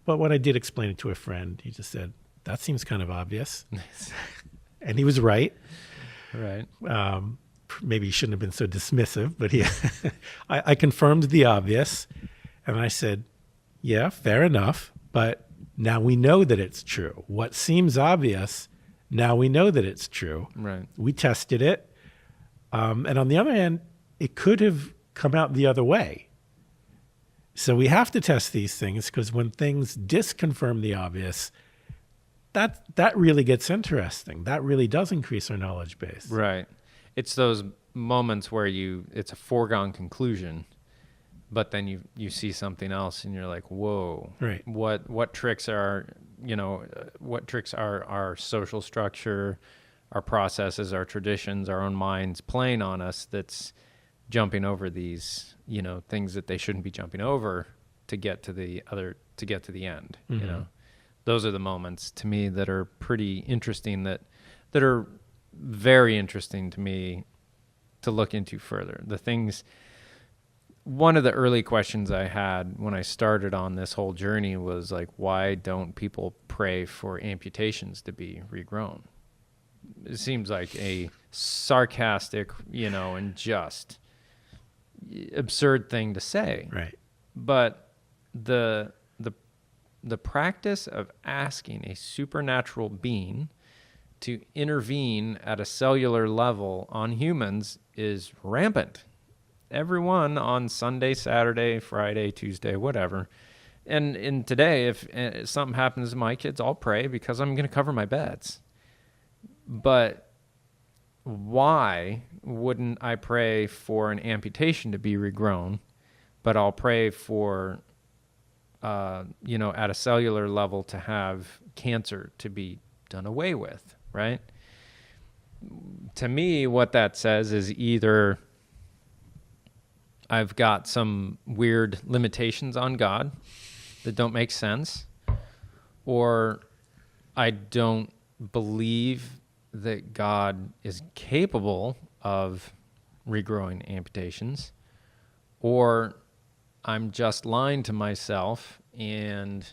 But when I did explain it to a friend, he just said, that seems kind of obvious. And he was right. Right. Maybe he shouldn't have been so dismissive, but I confirmed the obvious. And I said, yeah, fair enough. But now we know that it's true. What seems obvious, now we know that it's true. Right. We tested it. And on the other hand, it could have come out the other way. So we have to test these things, because when things disconfirm the obvious, that really gets interesting. That really does increase our knowledge base. Right. It's those moments where it's a foregone conclusion, but then you see something else and you're like, whoa. Right. What tricks are our social structure, our processes, our traditions, our own minds playing on us that's jumping over these, things that they shouldn't be jumping over to get to the end, Mm-hmm. Those are the moments to me that are pretty interesting, that are very interesting to me to look into further. One of the early questions I had when I started on this whole journey was like, why don't people pray for amputations to be regrown? It seems like a sarcastic, and just absurd thing to say. Right. But the practice of asking a supernatural being to intervene at a cellular level on humans is rampant. Everyone on Sunday, Saturday, Friday, Tuesday, whatever. And today, if something happens to my kids, I'll pray because I'm going to cover my beds. But why wouldn't I pray for an amputation to be regrown, but I'll pray for, at a cellular level to have cancer to be done away with, right? To me, what that says is either I've got some weird limitations on God that don't make sense, or I don't believe that God is capable of regrowing amputations, or I'm just lying to myself and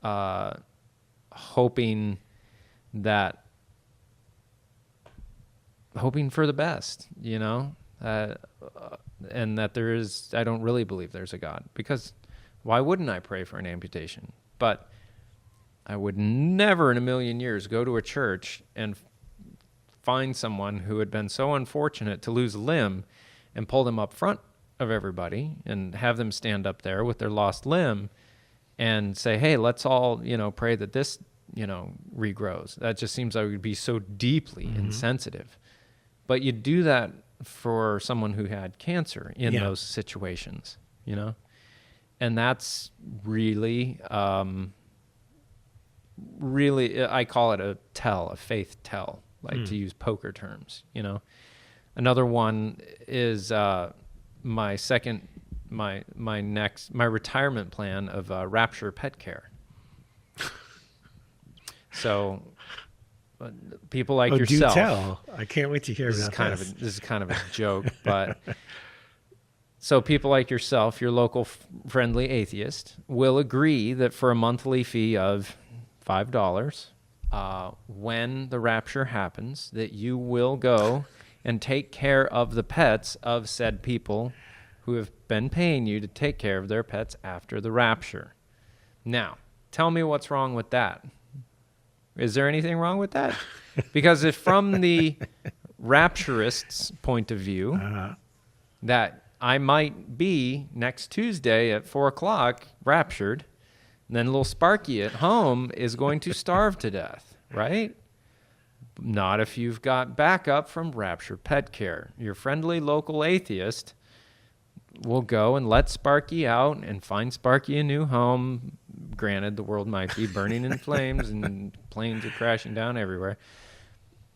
hoping for the best, and that I don't really believe there's a God, because why wouldn't I pray for an amputation? But I would never in a million years go to a church and find someone who had been so unfortunate to lose a limb and pull them up front of everybody and have them stand up there with their lost limb and say, hey, let's all, pray that this, regrows. That just seems like it would be so deeply insensitive. But you do that for someone who had cancer in those situations, And that's really, I call it a faith tell, to use poker terms, Another one is my retirement plan of Rapture Pet Care. So people like yourself. Do tell. I can't wait to hear this. This is kind of a joke, but so people like yourself, your local friendly atheist, will agree that for a monthly fee of $5, when the rapture happens, that you will go and take care of the pets of said people who have been paying you to take care of their pets after the rapture. Now, tell me what's wrong with that. Is there anything wrong with that? Because if from the rapturist's point of view, that I might be next Tuesday at 4:00 raptured, then little Sparky at home is going to starve to death, right? Not if you've got backup from Rapture Pet Care. Your friendly local atheist will go and let Sparky out and find Sparky a new home. Granted, the world might be burning in flames and planes are crashing down everywhere.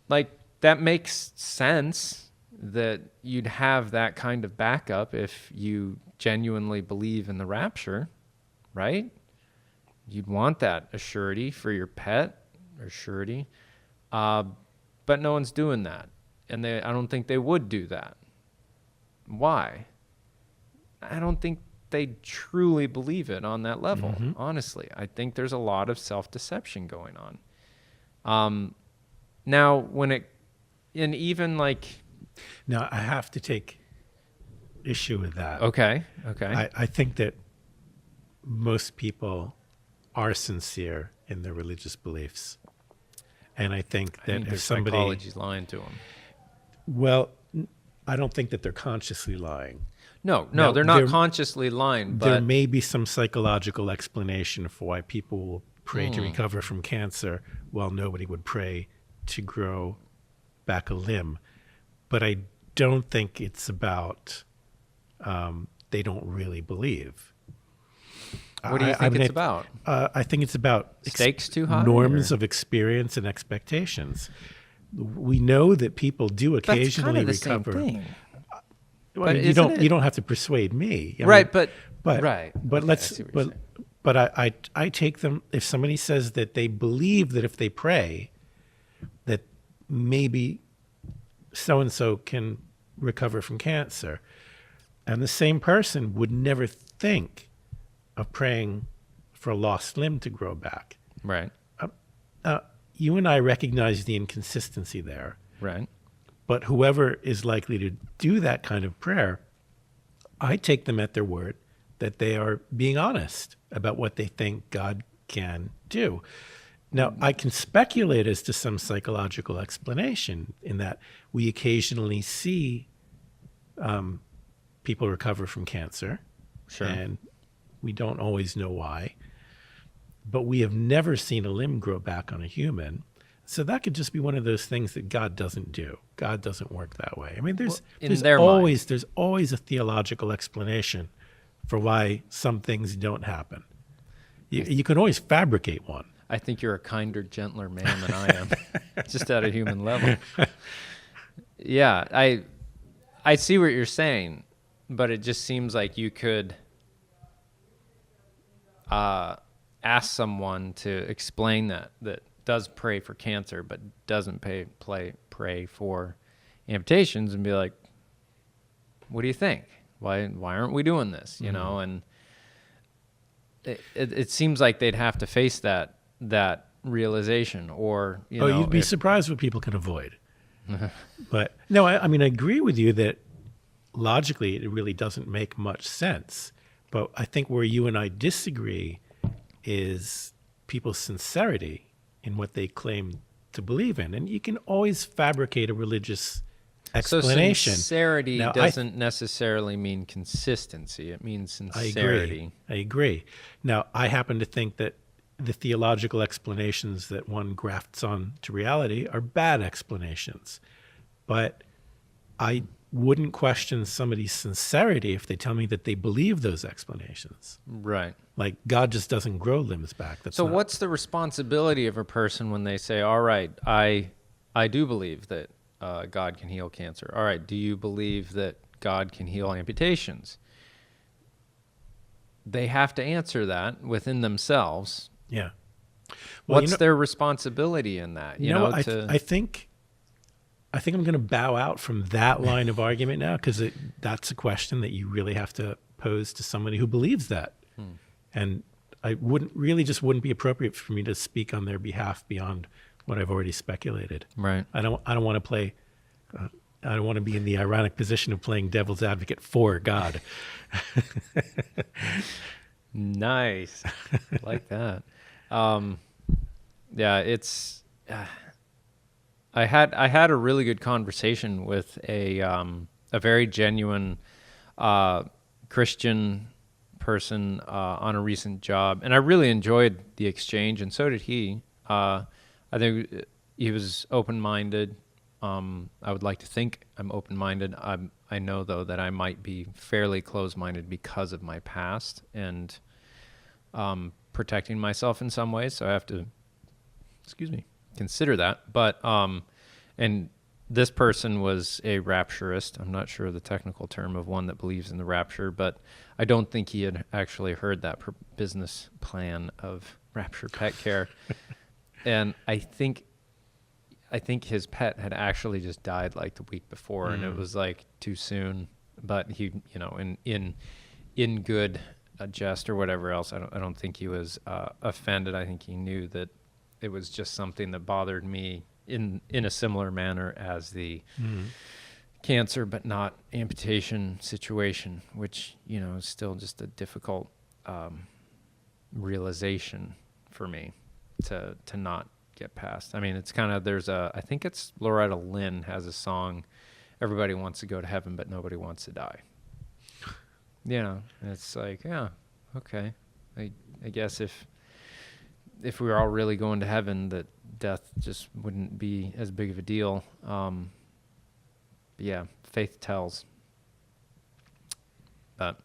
That makes sense that you'd have that kind of backup if you genuinely believe in the rapture, right? You'd want that assurity for your pet, or surety. But no one's doing that. And I don't think they would do that. Why? I don't think they truly believe it on that level, honestly. I think there's a lot of self-deception going on. Now, Now, I have to take issue with that. Okay. I think that most people are sincere in their religious beliefs. And I think that if somebody... psychology's lying to them. Well, I don't think that they're consciously lying. No, they're not consciously lying. But there may be some psychological explanation for why people will pray to recover from cancer while nobody would pray to grow back a limb. But I don't think it's about they don't really believe. What do you think it's about? I think it's about stakes too high, norms of experience and expectations. We know that people do occasionally That's kind of the recover. Same thing. Well, you don't have to persuade me, right? But Okay, I take them. If somebody says that they believe that if they pray, that maybe so-and-so can recover from cancer. And the same person would never think of praying for a lost limb to grow back. Right. You and I recognize the inconsistency there. Right. But whoever is likely to do that kind of prayer, I take them at their word that they are being honest about what they think God can do. Now, I can speculate as to some psychological explanation in that we occasionally see people recover from cancer. Sure. And we don't always know why. But we have never seen a limb grow back on a human. So that could just be one of those things that God doesn't do. God doesn't work that way. I mean, there's always a theological explanation for why some things don't happen. You can always fabricate one. I think you're a kinder, gentler man than I am, just at a human level. Yeah, I see what you're saying, but it just seems like you could ask someone to explain that does pray for cancer, but doesn't pray for amputations, and be like, what do you think? Why aren't we doing this? You know, and it seems like they'd have to face that realization, or you'd be surprised what people can avoid. But no, I mean, I agree with you that logically it really doesn't make much sense. But I think where you and I disagree is people's sincerity in what they claim to believe in. And you can always fabricate a religious explanation. So sincerity doesn't necessarily mean consistency. It means sincerity. I agree. Now, I happen to think that the theological explanations that one grafts on to reality are bad explanations. But I wouldn't question somebody's sincerity if they tell me that they believe those explanations. Right. Like, God just doesn't grow limbs back. What's the responsibility of a person when they say, all right, I do believe that God can heal cancer. All right, do you believe that God can heal amputations? They have to answer that within themselves. Yeah. Well, what's their responsibility in that? I think I'm going to bow out from that line of argument now, because that's a question that you really have to pose to somebody who believes that. And I wouldn't be appropriate for me to speak on their behalf beyond what I've already speculated. Right. I don't want to play. I don't want to be in the ironic position of playing devil's advocate for God. Nice. Like that. Yeah, it's. I had a really good conversation with a very genuine Christian person on a recent job, and I really enjoyed the exchange, and so did he. I think he was open-minded. I would like to think I'm open-minded. I know, though, that I might be fairly closed-minded because of my past and protecting myself in some ways, so I have to, consider that. But, and this person was a rapturist. I'm not sure the technical term of one that believes in the rapture, but I don't think he had actually heard that business plan of rapture pet care. And I think his pet had actually just died like the week before, and it was like too soon. But he, in good jest or whatever else, I don't think he was offended. I think he knew that it was just something that bothered me in a similar manner as the cancer but not amputation situation, which is still just a difficult realization for me to not get past. I mean, it's kind of, I think it's Loretta Lynn has a song, everybody wants to go to heaven but nobody wants to die. It's like, yeah, okay. I guess if we were all really going to heaven, that death just wouldn't be as big of a deal. But yeah, faith tells. But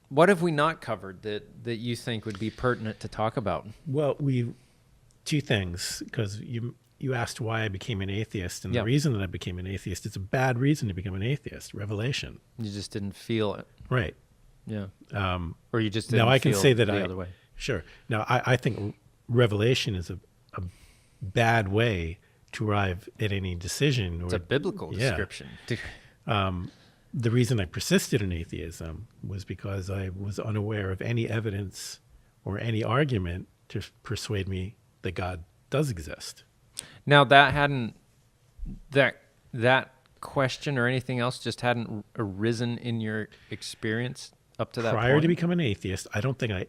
what have we not covered that you think would be pertinent to talk about? Well, two things, because you asked why I became an atheist, and the reason that I became an atheist, it's a bad reason to become an atheist, revelation. You just didn't feel it. Right. Yeah. Or you just didn't now I can feel say that the other way. Sure. Now, I think revelation is a bad way to arrive at any decision. It's a biblical description. The reason I persisted in atheism was because I was unaware of any evidence or any argument to persuade me that God does exist. Now that question or anything else just hadn't arisen in your experience up to that point? Prior to becoming an atheist, I don't think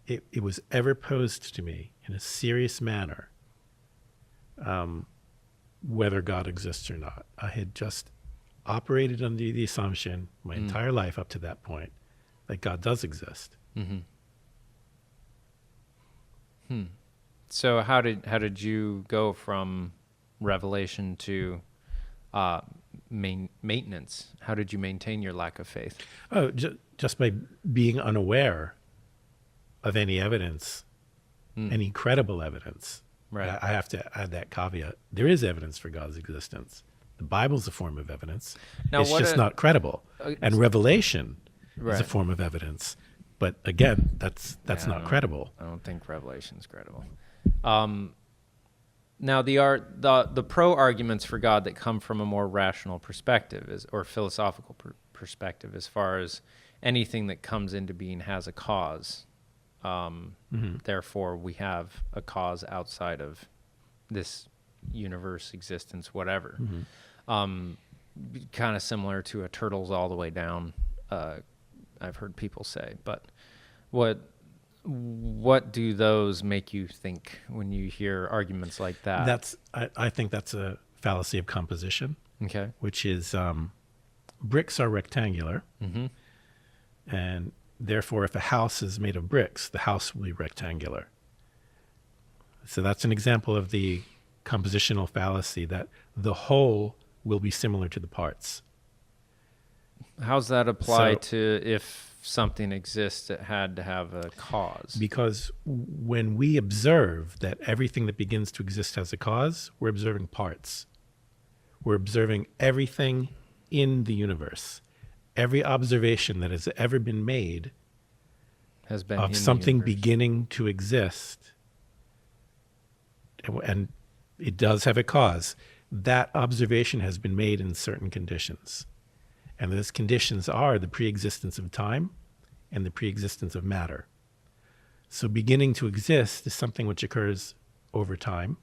it was ever posed to me in a serious manner whether God exists or not. I had just operated under the assumption my entire life up to that point that God does exist. So how did you go from revelation to maintenance? How did you maintain your lack of faith? Oh, just by being unaware of any evidence, any credible evidence. Right. I have to add that caveat. There is evidence for God's existence. The Bible's a form of evidence. Now, it's just not credible. And revelation is a form of evidence. But again, that's not credible. I don't think Revelation's credible. Now, the pro arguments for God that come from a more rational perspective or philosophical perspective, as far as anything that comes into being has a cause. Therefore, we have a cause outside of this universe, existence, whatever. Kind of similar to a turtle's all the way down. I've heard people say, but what do those make you think when you hear arguments like that? I think that's a fallacy of composition. Okay. Which is bricks are rectangular, and therefore, if a house is made of bricks, the house will be rectangular. So that's an example of the compositional fallacy, that the whole will be similar to the parts. How's that apply to if something exists, it had to have a cause? Because when we observe that everything that begins to exist has a cause, we're observing parts. We're observing everything in the universe. Every observation that has ever been made has been of something beginning to exist, and it does have a cause, that observation has been made in certain conditions. And those conditions are the preexistence of time and the preexistence of matter. So beginning to exist is something which occurs over time.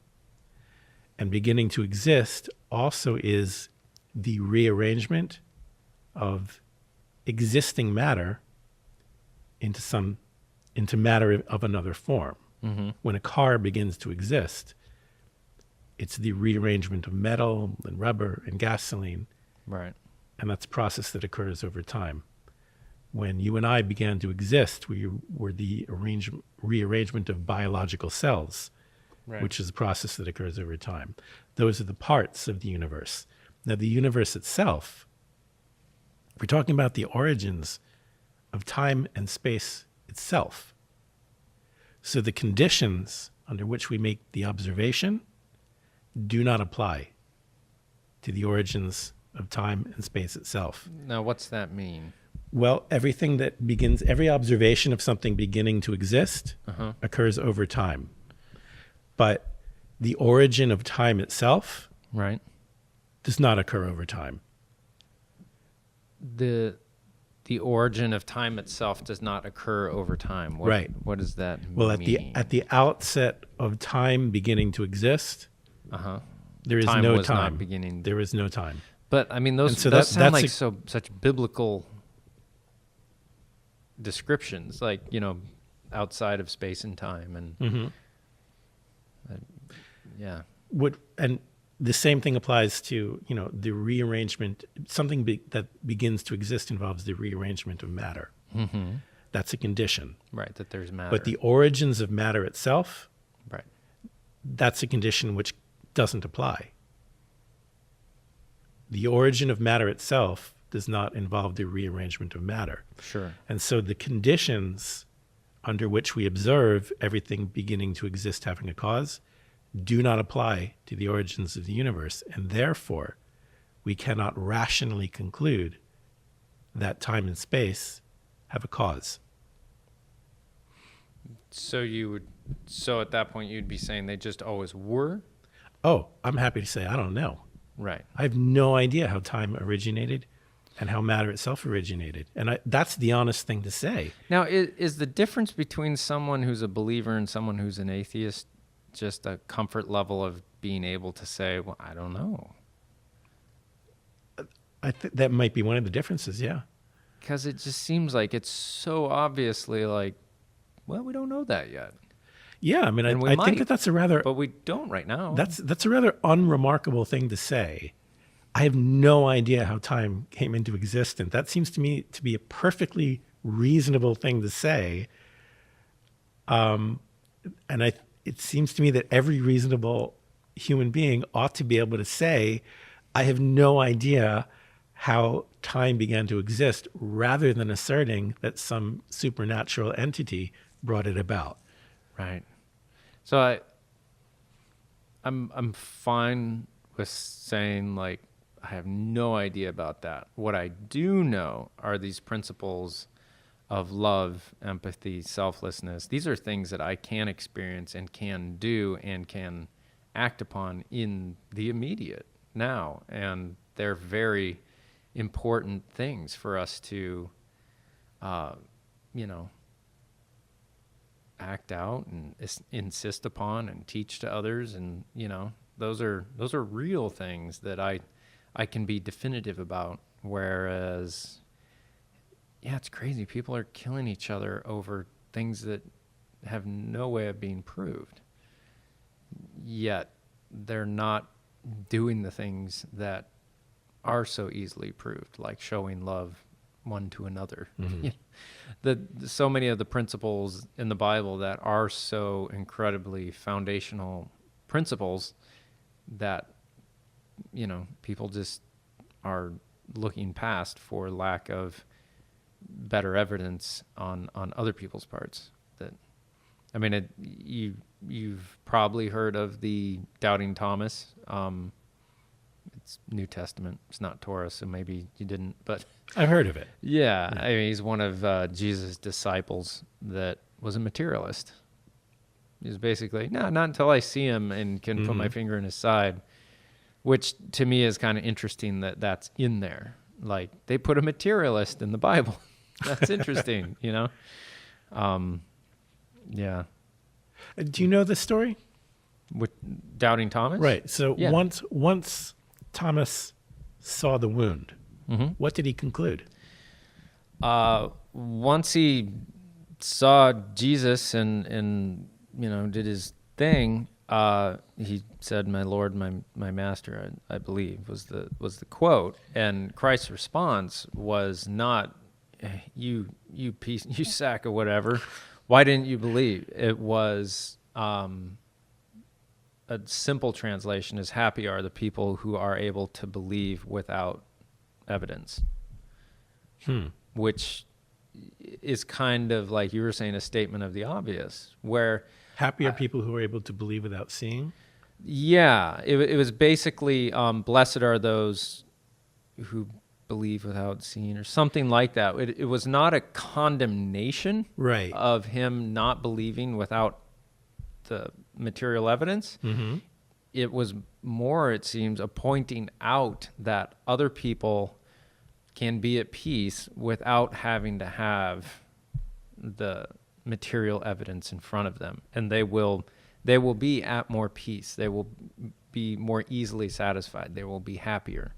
And beginning to exist also is the rearrangement of existing matter into matter of another form. When a car begins to exist, it's the rearrangement of metal and rubber and gasoline. Right. And that's a process that occurs over time. When you and I began to exist, we were the rearrangement of biological cells, which is a process that occurs over time. Those are the parts of the universe. Now, the universe itself, we're talking about the origins of time and space itself. So the conditions under which we make the observation do not apply to the origins of time and space itself. Now, what's that mean? Well, every observation of something beginning to exist occurs over time. But the origin of time itself does not occur over time. The origin of time itself does not occur over time. What does that mean? Well, at the outset of time beginning to exist, there is no time. There is no time. But I mean, those sound like such biblical descriptions, like, outside of space and time, and and the same thing applies to the rearrangement. Something that begins to exist involves the rearrangement of matter. That's a condition, right? That there's matter. But the origins of matter itself, right? That's a condition which doesn't apply. The origin of matter itself does not involve the rearrangement of matter. Sure. And so the conditions under which we observe everything beginning to exist having a cause do not apply to the origins of the universe, and therefore we cannot rationally conclude that time and space have a cause. So at that point you'd be saying they just always were? Oh, I'm happy to say I don't know. Right. I have no idea how time originated and how matter itself originated. And that's the honest thing to say. Now, is the difference between someone who's a believer and someone who's an atheist just a comfort level of being able to say, well, I don't know? I think that might be one of the differences, yeah. Because it just seems like it's so obviously like, well, we don't know that yet. Yeah, I mean, I think that's a rather... But we don't right now. That's a rather unremarkable thing to say. I have no idea how time came into existence. That seems to me to be a perfectly reasonable thing to say. It seems to me that every reasonable human being ought to be able to say, I have no idea how time began to exist, rather than asserting that some supernatural entity brought it about. Right. So I'm fine with saying, like, I have no idea about that. What I do know are these principles of love, empathy, selflessness. These are things that I can experience and can do and can act upon in the immediate now. And they're very important things for us to, act out and insist upon and teach to others. And, those are real things that I can be definitive about. Whereas, yeah, it's crazy. People are killing each other over things that have no way of being proved. Yet they're not doing the things that are so easily proved, like showing love one to another. Mm-hmm. So many of the principles in the Bible that are so incredibly foundational principles that, people just are looking past for lack of better evidence on other people's parts. You've probably heard of the Doubting Thomas. It's New Testament. It's not Torah, so maybe you didn't, but I've heard of it. Yeah. I mean, he's one of Jesus' disciples that was a materialist. He was basically, no, not until I see him and can put my finger in his side, which to me is kind of interesting that that's in there. Like, they put a materialist in the Bible. That's interesting, Yeah. Do you know this story? With Doubting Thomas? Right. So once Thomas saw the wound, what did he conclude? Once he saw Jesus and did his thing, he said, "My Lord, my Master," I believe was the quote. And Christ's response was not, "You piece, you sack of whatever. Why didn't you believe?" It was a simple translation is, "Happy are the people who are able to believe without evidence," which is kind of like you were saying, a statement of the obvious, where happy are people who are able to believe without seeing. Yeah, it was basically blessed are those who believe without seeing, or something like that. It was not a condemnation, right, of him not believing without the material evidence. Mm-hmm. It was more, it seems, a pointing out that other people can be at peace without having to have the material evidence in front of them, and they will be at more peace. They will be more easily satisfied. They will be happier.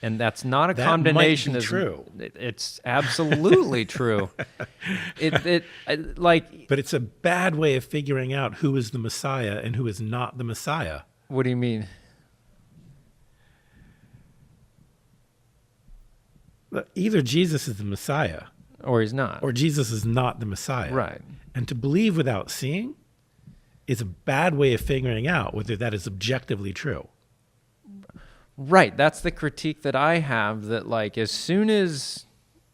And that's not a condemnation. Might be true. It's absolutely true. But it's a bad way of figuring out who is the Messiah and who is not the Messiah. What do you mean? Either Jesus is the Messiah, or he's not, or Jesus is not the Messiah. Right. And to believe without seeing is a bad way of figuring out whether that is objectively true. Right. That's the critique that I have, that like as soon as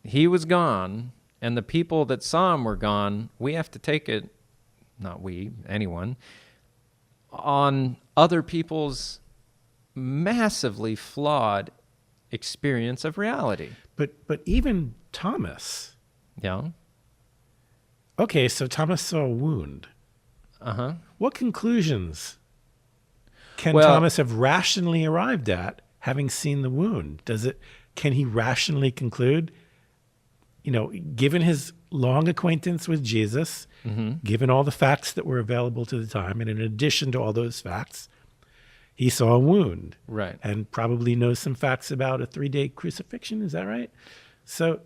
he was gone and the people that saw him were gone, we have to take it, not we, anyone, on other people's massively flawed experience of reality. But even Thomas. Yeah. Okay, so Thomas saw a wound. Uh-huh. What conclusions can Thomas have rationally arrived at, having seen the wound? Can he rationally conclude, given his long acquaintance with Jesus, given all the facts that were available to the time, and in addition to all those facts, he saw a wound, right, and probably knows some facts about a 3-day crucifixion. Is that right? So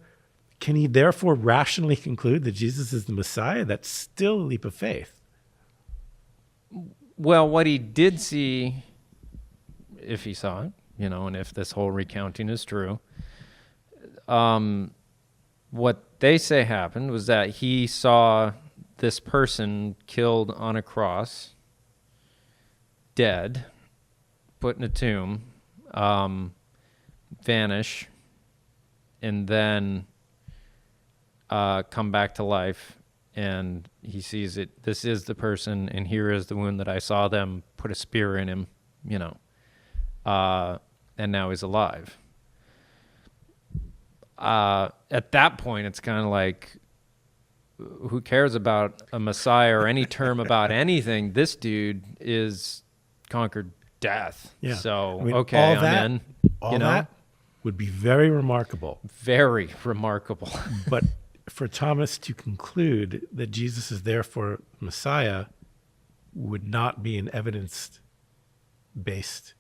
can he therefore rationally conclude that Jesus is the Messiah? That's still a leap of faith. Well, what he did see, if he saw it, and if this whole recounting is true, what they say happened was that he saw this person killed on a cross, dead, put in a tomb, vanish, and then come back to life, and he sees it. This is the person, and here is the wound that I saw them put a spear in him, and now he's alive. At that point, it's kind of like, who cares about a Messiah or any term about anything? This dude is conquered death. Yeah. So, okay, I'm in. All that would be very remarkable. Very remarkable. But for Thomas to conclude that Jesus is therefore Messiah would not be an evidence-based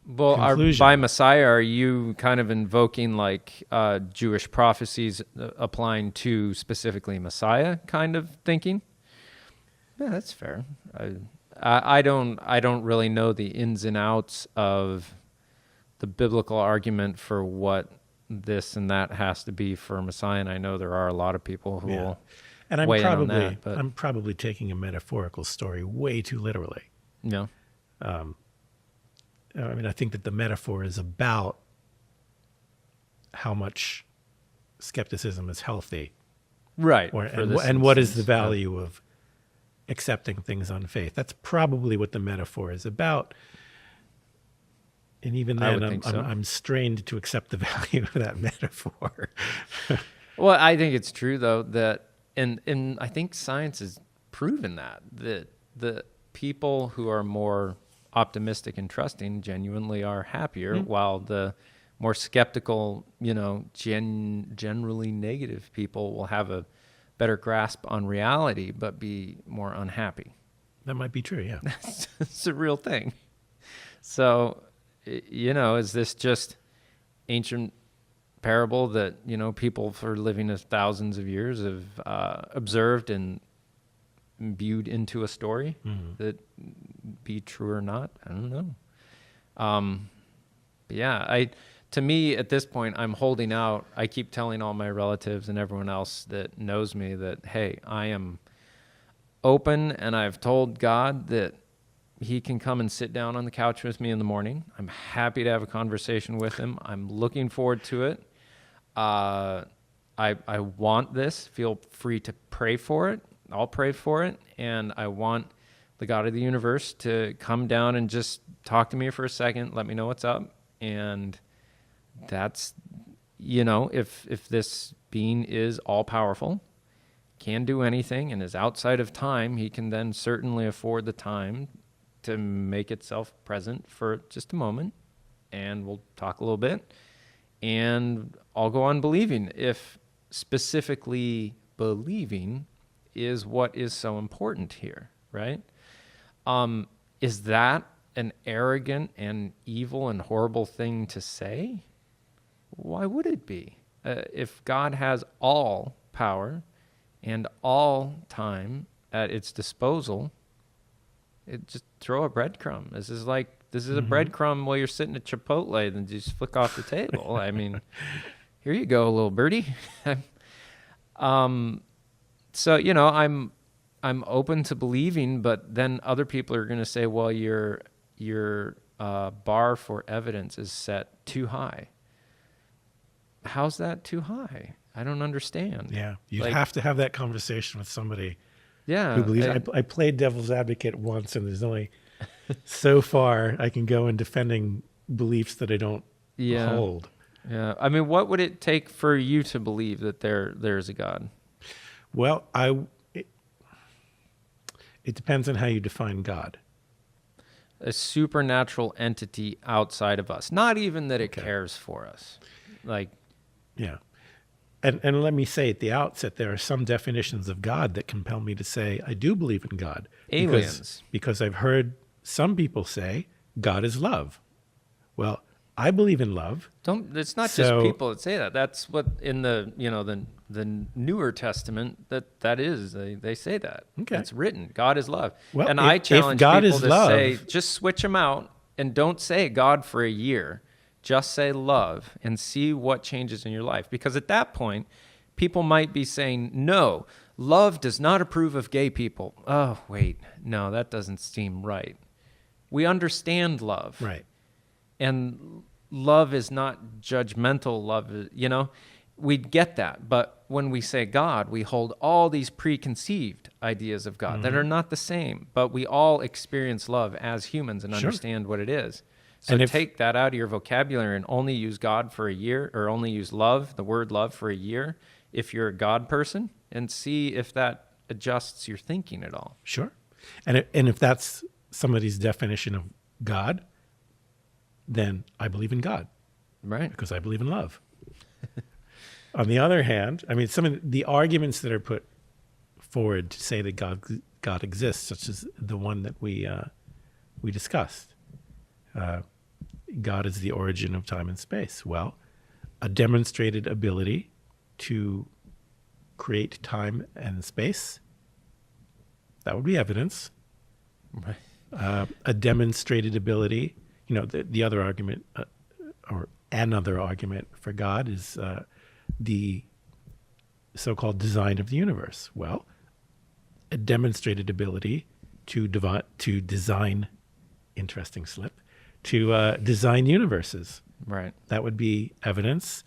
conclusion. By Messiah, are you kind of invoking like Jewish prophecies applying to specifically Messiah kind of thinking? Yeah, that's fair. I don't really know the ins and outs of the biblical argument for what this and that has to be for Messiah, and I know there are a lot of people who will weigh in on that. But I'm probably taking a metaphorical story way too literally. Yeah. I think that the metaphor is about how much skepticism is healthy. Right. And what is the value of accepting things on faith? That's probably what the metaphor is about. And even then, I'm strained to accept the value of that metaphor. Well, I think it's true, though, that, and I think science has proven that the people who are more optimistic and trusting genuinely are happier, while the more skeptical, generally negative people will have a better grasp on reality, but be more unhappy. That might be true, yeah. It's a real thing. So, is this just ancient parable that, people for living thousands of years have observed and viewed into a story that be true or not? I don't know. But yeah, to me at this point, I'm holding out. I keep telling all my relatives and everyone else that knows me that, hey, I am open, and I've told God that he can come and sit down on the couch with me in the morning. I'm happy to have a conversation with him. I'm looking forward to it. I want this. Feel free to pray for it. I'll pray for it. And I want the God of the universe to come down and just talk to me for a second, let me know what's up. And that's, if this being is all powerful, can do anything, and is outside of time, he can then certainly afford the time to make itself present for just a moment, and we'll talk a little bit, and I'll go on believing, if specifically believing is what is so important here, right? Is that an arrogant and evil and horrible thing to say? Why would it be? If God has all power and all time at its disposal, just throw a breadcrumb. This is a breadcrumb while you're sitting at Chipotle, then just flick off the table. I mean, here you go, little birdie. So, I'm open to believing, but then other people are going to say, well, your bar for evidence is set too high. How's that too high? I don't understand. Yeah, you'd have to have that conversation with somebody who believes. I played devil's advocate once, and there's only so far I can go in defending beliefs that I don't hold. Yeah, I mean, what would it take for you to believe that there's a God? Well, it depends on how you define God. a supernatural entity outside of us. Not even that it cares for us. Like, yeah. And let me say at the outset, there are some definitions of God that compel me to say I do believe in God. aliens. Because I've heard some people say God is love. Well, I believe in love. It's not just people that say that. That's what in the newer Testament that is. They say that. Okay. It's written. God is love. Well, and if I challenge God people is to love, say, just switch them out and don't say God for a year. Just say love and see what changes in your life. Because at that point, people might be saying, no, love does not approve of gay people. Oh, wait, no, that doesn't seem right. We understand love. Right. And love is not judgmental love, we get that. But when we say God, we hold all these preconceived ideas of God that are not the same, but we all experience love as humans and understand what it is. So take that out of your vocabulary and only use God for a year, or only use love, the word love, for a year if you're a God person, and see if that adjusts your thinking at all. Sure. And if that's somebody's definition of God, then I believe in God. Right. Because I believe in love. On the other hand, I mean, some of the arguments that are put forward to say that God exists, such as the one that we discussed. God is the origin of time and space. Well, a demonstrated ability to create time and space, that would be evidence. Right. A demonstrated ability, the other argument, or another argument for God is the so-called design of the universe. Well, a demonstrated ability to design, interesting slip, to design universes. Right. That would be evidence.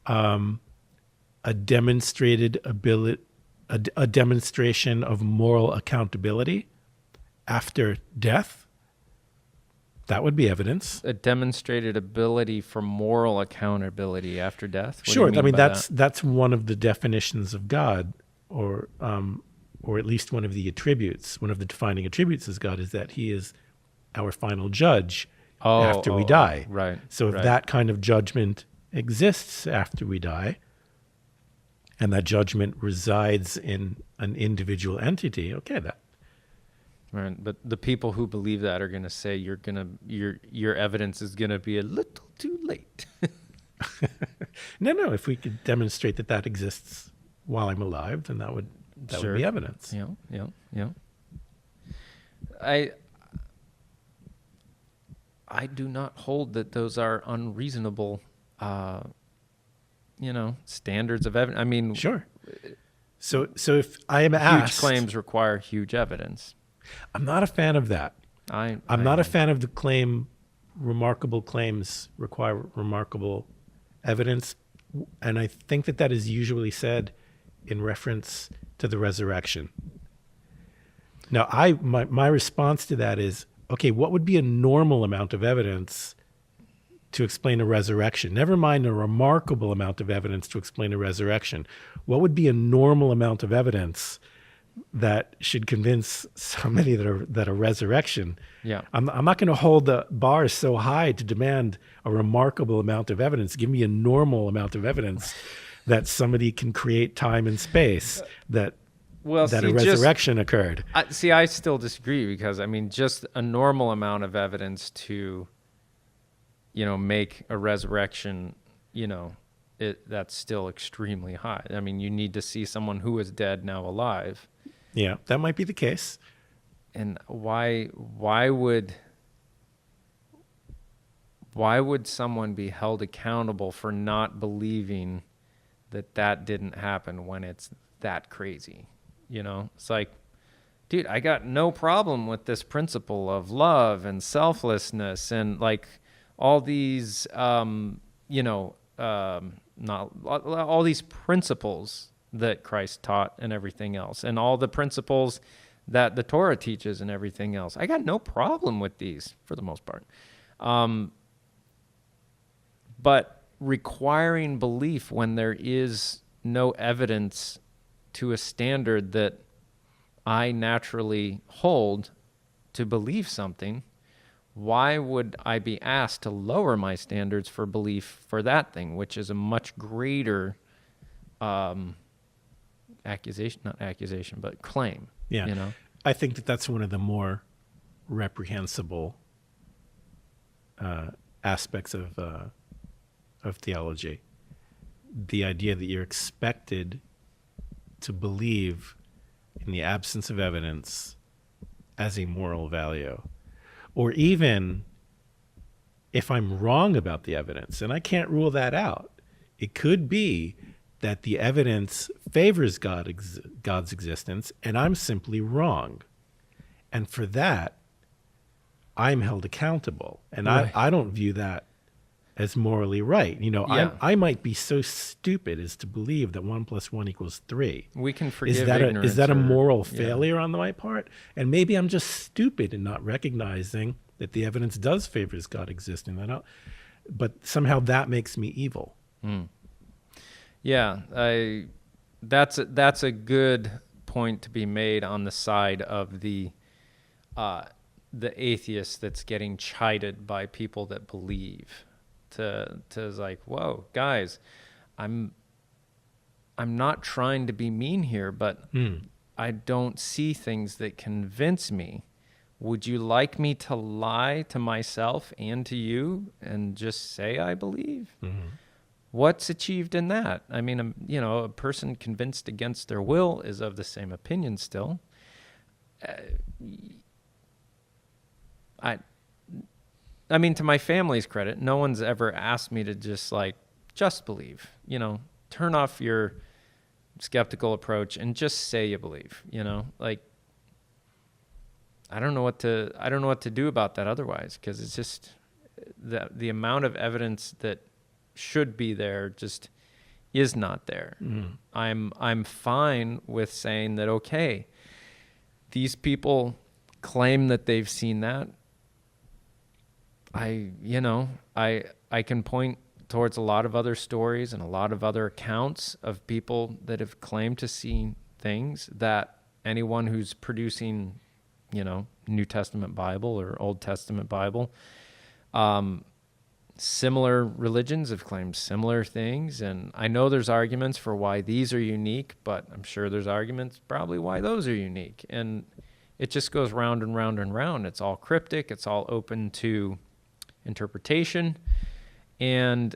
A demonstrated ability, a demonstration of moral accountability after death. That would be evidence. A demonstrated ability for moral accountability after death. What do Sure. you mean I mean, by that's one of the definitions of God, or at least one of the attributes. One of the defining attributes of God is that He is our final judge after we die. Right. So if that kind of judgment exists after we die, and that judgment resides in an individual entity, okay, that. Right, but the people who believe that are going to say your evidence is going to be a little too late. No. If we could demonstrate that exists while I'm alive, then that would be evidence. Yeah. I do not hold that those are unreasonable, standards of evidence. I mean, sure. So if I am huge asked, claims require huge evidence. I'm not a fan of that. I'm not a fan of the claim. Remarkable claims require remarkable evidence, and I think that is usually said in reference to the resurrection. Now, my response to that is, okay, what would be a normal amount of evidence to explain a resurrection? Never mind a remarkable amount of evidence to explain a resurrection. What would be a normal amount of evidence that should convince somebody that a resurrection? Yeah. I'm not going to hold the bar so high to demand a remarkable amount of evidence. Give me a normal amount of evidence that somebody can create time and space, that a resurrection occurred. I still disagree, because I mean, just a normal amount of evidence to, make a resurrection, that's still extremely high. I mean, you need to see someone who is dead now alive. Yeah, that might be the case. And why would someone be held accountable for not believing that didn't happen when it's that crazy? It's like, dude, I got no problem with this principle of love and selflessness and like all these, not all these principles that Christ taught and everything else, and all the principles that the Torah teaches and everything else. I got no problem with these for the most part. But requiring belief when there is no evidence to a standard that I naturally hold to believe something, why would I be asked to lower my standards for belief for that thing, which is a much greater claim. Yeah. You know? I think that's one of the more reprehensible aspects of theology. The idea that you're expected to believe in the absence of evidence as a moral value. Or even if I'm wrong about the evidence, and I can't rule that out, it could be that the evidence favors God's existence, and I'm simply wrong. And for that, I'm held accountable. And Right. I don't view that as morally right. You know, Yeah. I might be so stupid as to believe that 1 + 1 = 3. We can forgive Is that a ignorance moral failure on my part? And maybe I'm just stupid in not recognizing that the evidence does favors God existing. But somehow that makes me evil. Yeah, that's a good point to be made on the side of the atheist that's getting chided by people that believe. To like, whoa, guys, I'm not trying to be mean here, but I don't see things that convince me. Would you like me to lie to myself and to you and just say I believe? What's achieved in that? I mean, a person convinced against their will is of the same opinion still. I mean, to my family's credit, no one's ever asked me to just believe, turn off your skeptical approach and just say you believe, I don't know what to do about that otherwise, because it's just the amount of evidence that should be there just is not there. I'm fine with saying that, okay, these people claim that they've seen that. I can point towards a lot of other stories and a lot of other accounts of people that have claimed to see things that anyone who's producing, New Testament Bible or Old Testament Bible, similar religions have claimed similar things. And I know there's arguments for why these are unique, but I'm sure there's arguments probably why those are unique. And it just goes round and round and round. It's all cryptic. It's all open to interpretation. And,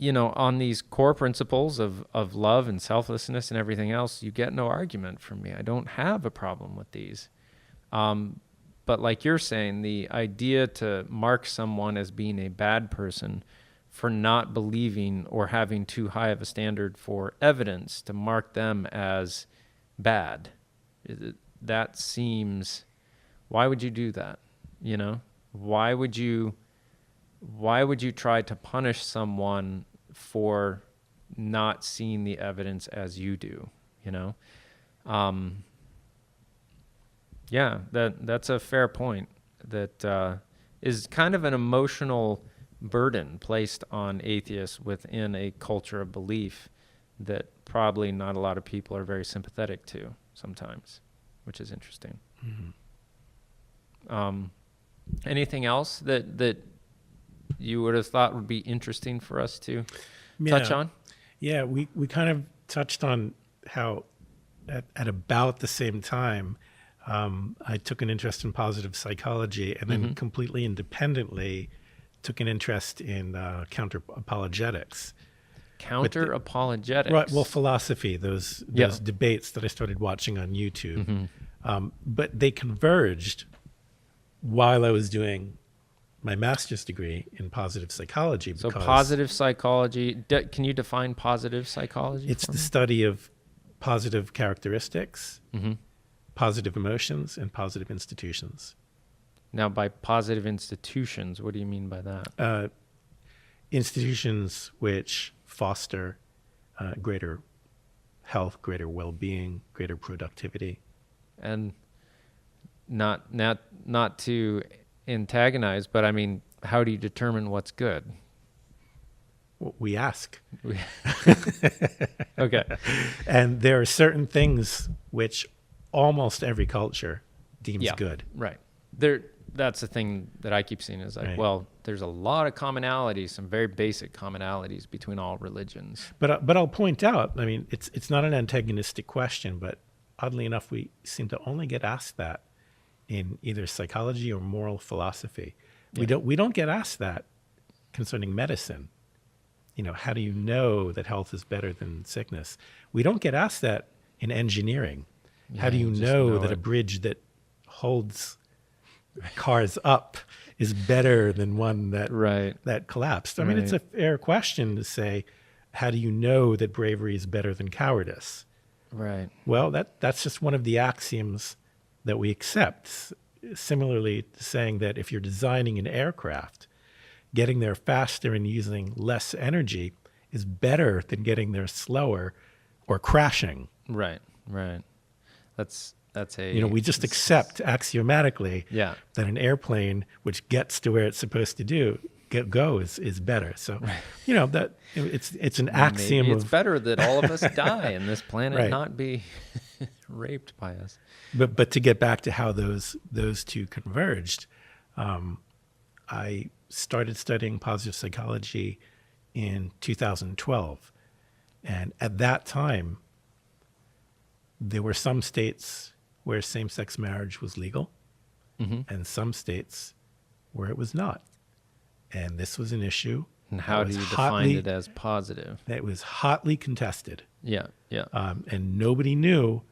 on these core principles of love and selflessness and everything else, you get no argument from me. I don't have a problem with these. But like you're saying, the idea to mark someone as being a bad person for not believing or having too high of a standard for evidence, to mark them as bad, that seems, why would you do that? Why would you try to punish someone for not seeing the evidence as you do? Yeah, that's a fair point. That is kind of an emotional burden placed on atheists within a culture of belief that probably not a lot of people are very sympathetic to sometimes, which is interesting. Anything else that you would have thought would be interesting for us to touch on? Yeah, we kind of touched on how at about the same time, I took an interest in positive psychology, and then completely independently took an interest in counter-apologetics. Counter-apologetics? Right, well, philosophy, those debates that I started watching on YouTube. But they converged while I was doing my master's degree in positive psychology. So positive psychology, can you define positive psychology? It's the study of positive characteristics, positive emotions, and positive institutions. Now, by positive institutions, what do you mean by that? Institutions which foster greater health, greater well-being, greater productivity. And not to antagonize, but I mean, how do you determine what's good? Well, we ask. Okay. And there are certain things which almost every culture deems good. Right. that's the thing that I keep seeing is like, Right. well, there's a lot of commonalities, some very basic commonalities between all religions. But I'll point out, I mean, it's not an antagonistic question, but oddly enough, we seem to only get asked that in either psychology or moral philosophy. Yeah. We don't get asked that concerning medicine. You know, how do you know that health is better than sickness? We don't get asked that in engineering. Yeah, How do you you just know know that a it. bridge that holds cars up is better than one that Right. that collapsed? I mean, it's a Right. fair question to say, how do you know that bravery is better than cowardice? Right. Well, that's just one of the axioms that we accept. Similarly to saying that if you're designing an aircraft, getting there faster and using less energy is better than getting there slower or crashing. Right. Right. That's a, You know, we just accept axiomatically Yeah. that an airplane which gets to where it's supposed to go is better. So, you know, that it's an axiom Maybe it's of, better that all of us die and this planet Right. not be raped by us. but to get back to how those two converged, I started studying positive psychology in 2012. And at that time, there were some states where same-sex marriage was legal and some states where it was not. And this was an issue And how that do was you define it as positive? that was hotly contested. Yeah. Yeah. And nobody knew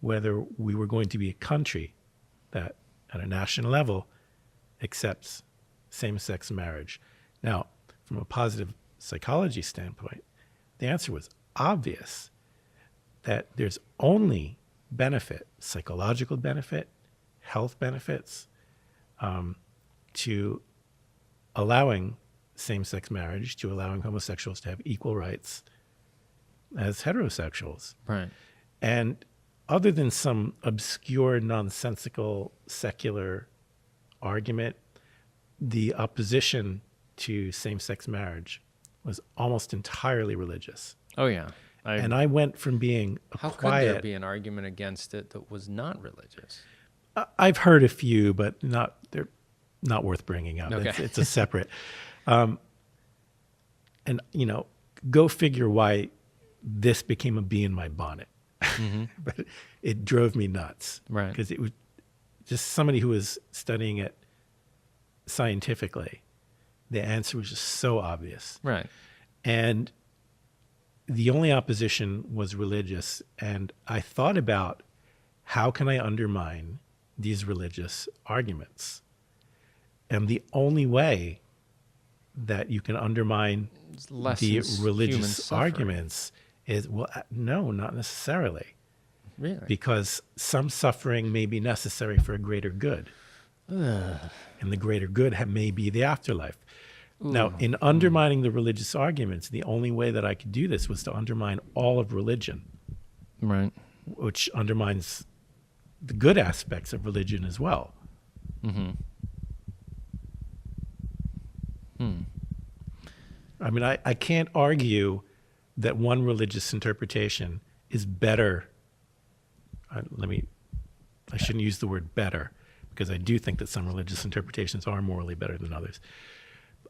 whether we were going to be a country that, at a national level, accepts same-sex marriage. Now, from a positive psychology standpoint, the answer was obvious, that there's only benefit, psychological benefit, health benefits, to allowing same-sex marriage, to allowing homosexuals to have equal rights as heterosexuals. Right. And other than some obscure, nonsensical, secular argument, the opposition to same-sex marriage was almost entirely religious. Oh, yeah. And I went from being a How could quiet... there be an argument against it that was not religious? I've heard a few, but they're not worth bringing up. Okay. It's a separate... and, you know, go figure why this became a bee in my bonnet. But it drove me nuts. Right. Because it was just somebody who was studying it scientifically. The answer was just so obvious. Right. And the only opposition was religious. And I thought about, how can I undermine these religious arguments? And the only way that you can undermine the Lessens human religious suffering. arguments is, well, no, not necessarily. Really? Because some suffering may be necessary for a greater good. And the greater good may be the afterlife. Now, in undermining the religious arguments, the only way that I could do this was to undermine all of religion, Right. which undermines the good aspects of religion as well. I mean, I can't argue that one religious interpretation is better. I shouldn't use the word better, because I do think that some religious interpretations are morally better than others.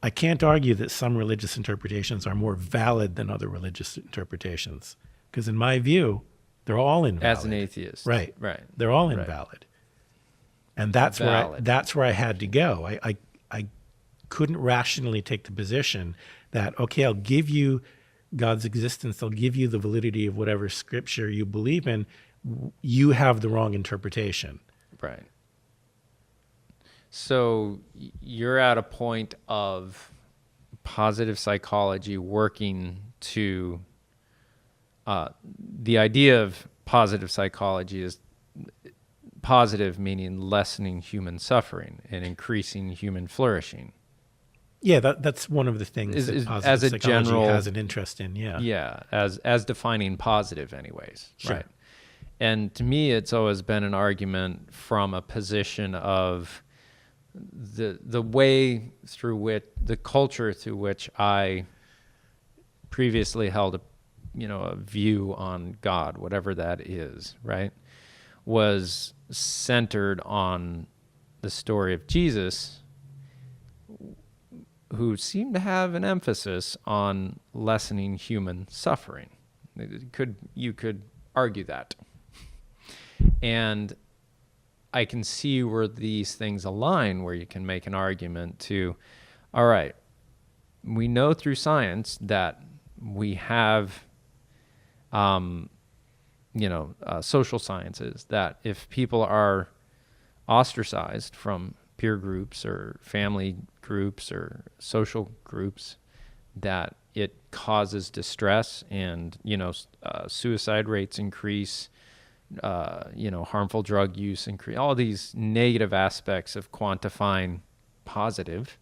I can't argue that some religious interpretations are more valid than other religious interpretations, because in my view, they're all invalid. As an atheist. Right. Right. They're all Right. invalid. And that's Valid. where I had to go. I couldn't rationally take the position that, okay, I'll give you God's existence, I'll give you the validity of whatever scripture you believe in. You have the wrong interpretation. Right. So you're at a point of positive psychology working to the idea of positive psychology is positive, meaning lessening human suffering and increasing human flourishing. Yeah, that's one of the things that positive as a psychology general has an interest in. Yeah. Yeah, as defining positive anyways. Sure. Right. And to me, it's always been an argument from a position of the way through which, the culture through which I previously held a view on God, whatever that is, right, was centered on the story of Jesus, who seemed to have an emphasis on lessening human suffering. You could argue that. And I can see where these things align, where you can make an argument to, all right, we know through science that we have, social sciences, that if people are ostracized from peer groups or family groups or social groups, that it causes distress and, suicide rates increase, harmful drug use increase, all these negative aspects of quantifying positive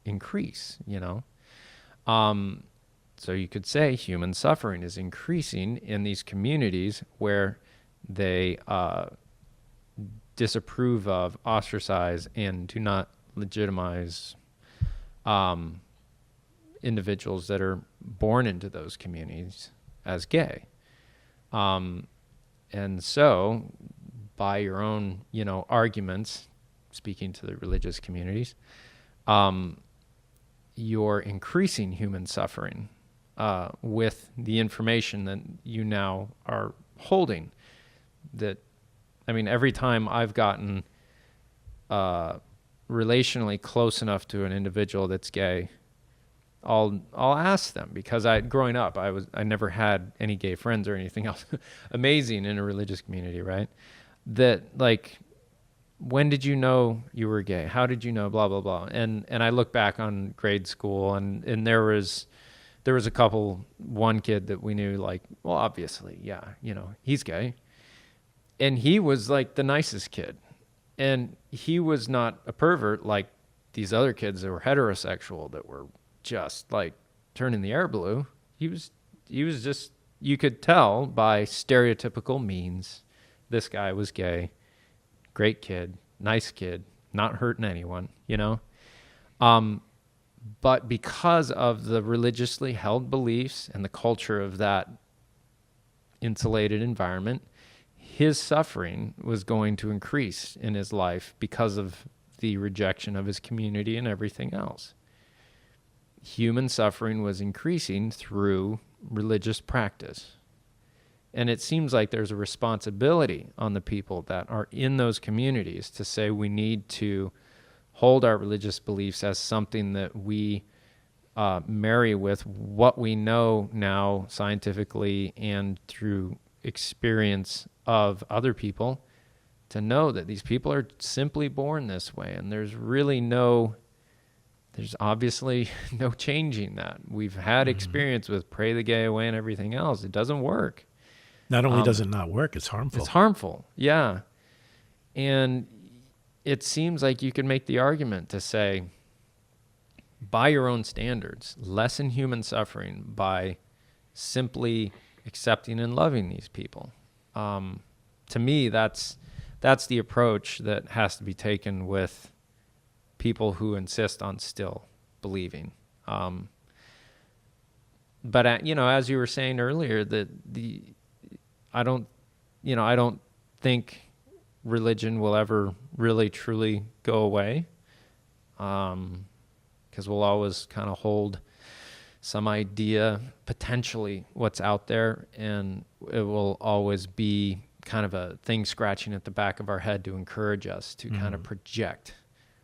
increase, So you could say human suffering is increasing in these communities where they disapprove of, ostracize, and do not legitimize individuals that are born into those communities as gay. And so, by your own, arguments, speaking to the religious communities, you're increasing human suffering with the information that you now are holding. Every time I've gotten relationally close enough to an individual that's gay, I'll ask them, because growing up, I never had any gay friends or anything else amazing in a religious community, right? That, like, when did you know you were gay? How did you know? Blah blah blah. And I look back on grade school, and there was one kid that we knew, like, well, obviously, yeah, he's gay, and he was like the nicest kid, and he was not a pervert like these other kids that were heterosexual that were just like turning the air blue. He was just, you could tell by stereotypical means, this guy was gay, great kid, nice kid, not hurting anyone, but because of the religiously held beliefs and the culture of that insulated environment, his suffering was going to increase in his life because of the rejection of his community and everything else. Human suffering was increasing through religious practice. And it seems like there's a responsibility on the people that are in those communities to say we need to hold our religious beliefs as something that we marry with what we know now scientifically and through experience of other people, to know that these people are simply born this way, and there's obviously no changing that. We've had experience with pray the gay away and everything else. It doesn't work. Not only does it not work, it's harmful. It's harmful, yeah. And it seems like you could make the argument to say, by your own standards, lessen human suffering by simply accepting and loving these people. To me, that's the approach that has to be taken with people who insist on still believing. But as you were saying earlier, that I don't think religion will ever really truly go away, because we'll always kind of hold some idea, potentially what's out there, and it will always be kind of a thing scratching at the back of our head to encourage us to kind of project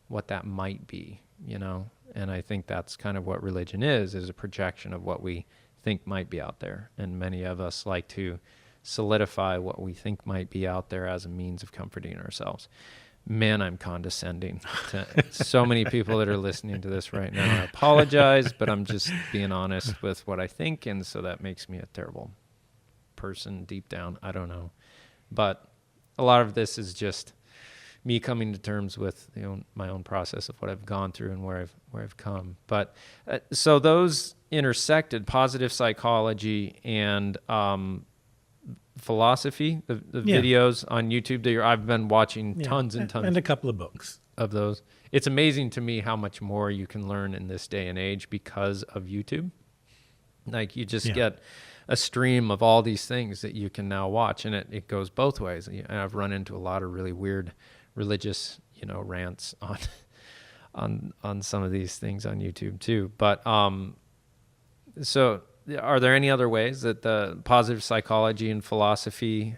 what that might be, and I think that's kind of what religion is a projection of what we think might be out there, and many of us like to solidify what we think might be out there as a means of comforting ourselves. Man, I'm condescending to so many people that are listening to this right now. I apologize, but I'm just being honest with what I think, and so that makes me a terrible person deep down. I don't know. But a lot of this is just me coming to terms with my own process of what I've gone through and where I've come. But so those intersected, positive psychology and philosophy, the videos on YouTube that I've been watching tons and tons. And a couple of books. Of those. It's amazing to me how much more you can learn in this day and age because of YouTube. Like, you just get a stream of all these things that you can now watch, and it goes both ways. And I've run into a lot of really weird religious rants on some of these things on YouTube too. But so are there any other ways that the positive psychology and philosophy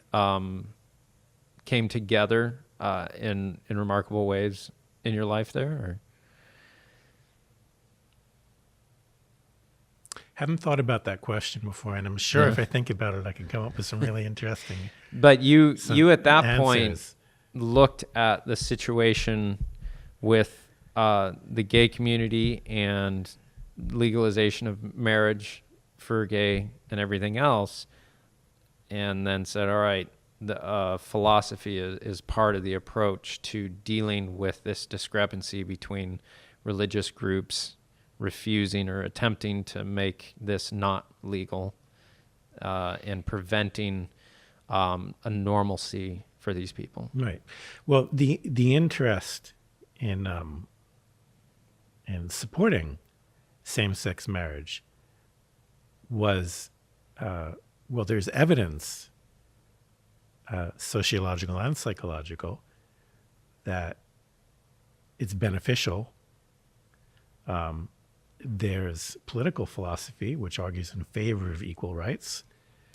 came together in remarkable ways in your life there? Or? Haven't thought about that question before, and I'm sure if I think about it, I can come up with some really interesting. But you at that answers. Point looked at the situation with the gay community and legalization of marriage for gay and everything else, and then said, all right, the philosophy is part of the approach to dealing with this discrepancy between religious groups refusing or attempting to make this not legal and preventing a normalcy for these people. Right. Well, the interest in supporting same-sex marriage was, there's evidence, sociological and psychological, that it's beneficial. There's political philosophy, which argues in favor of equal rights.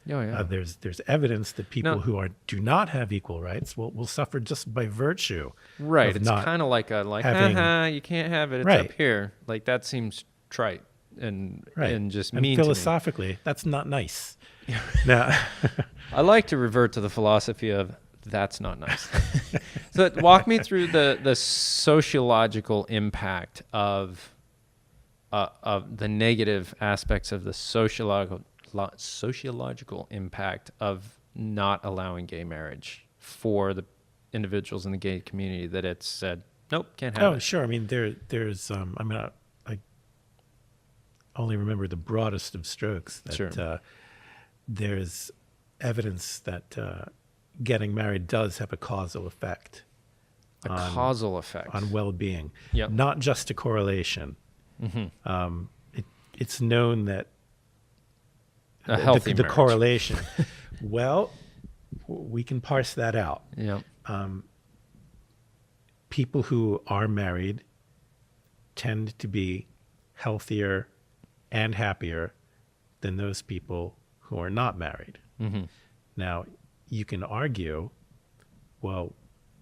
Oh, yeah. There's evidence that people who do not have equal rights will suffer just by virtue. Right. It's kind of like you can't have it. It's up here. Like that seems trite and just mean. And philosophically, that's not nice. Now, I like to revert to the philosophy of that's not nice. So walk me through the sociological impact of the negative aspects of the sociological impact of not allowing gay marriage for the individuals in the gay community, that it's said, nope, can't have it. Oh, sure. I mean, there's I only remember the broadest of strokes. That, there's evidence that getting married does have a causal effect. Causal effect. On well-being. Yep. Not just a correlation. Mm-hmm. It's known that a healthy the marriage. correlation. Well, we can parse that out. Yeah. People who are married tend to be healthier and happier than those people who are not married. Mm-hmm. Now, you can argue, well,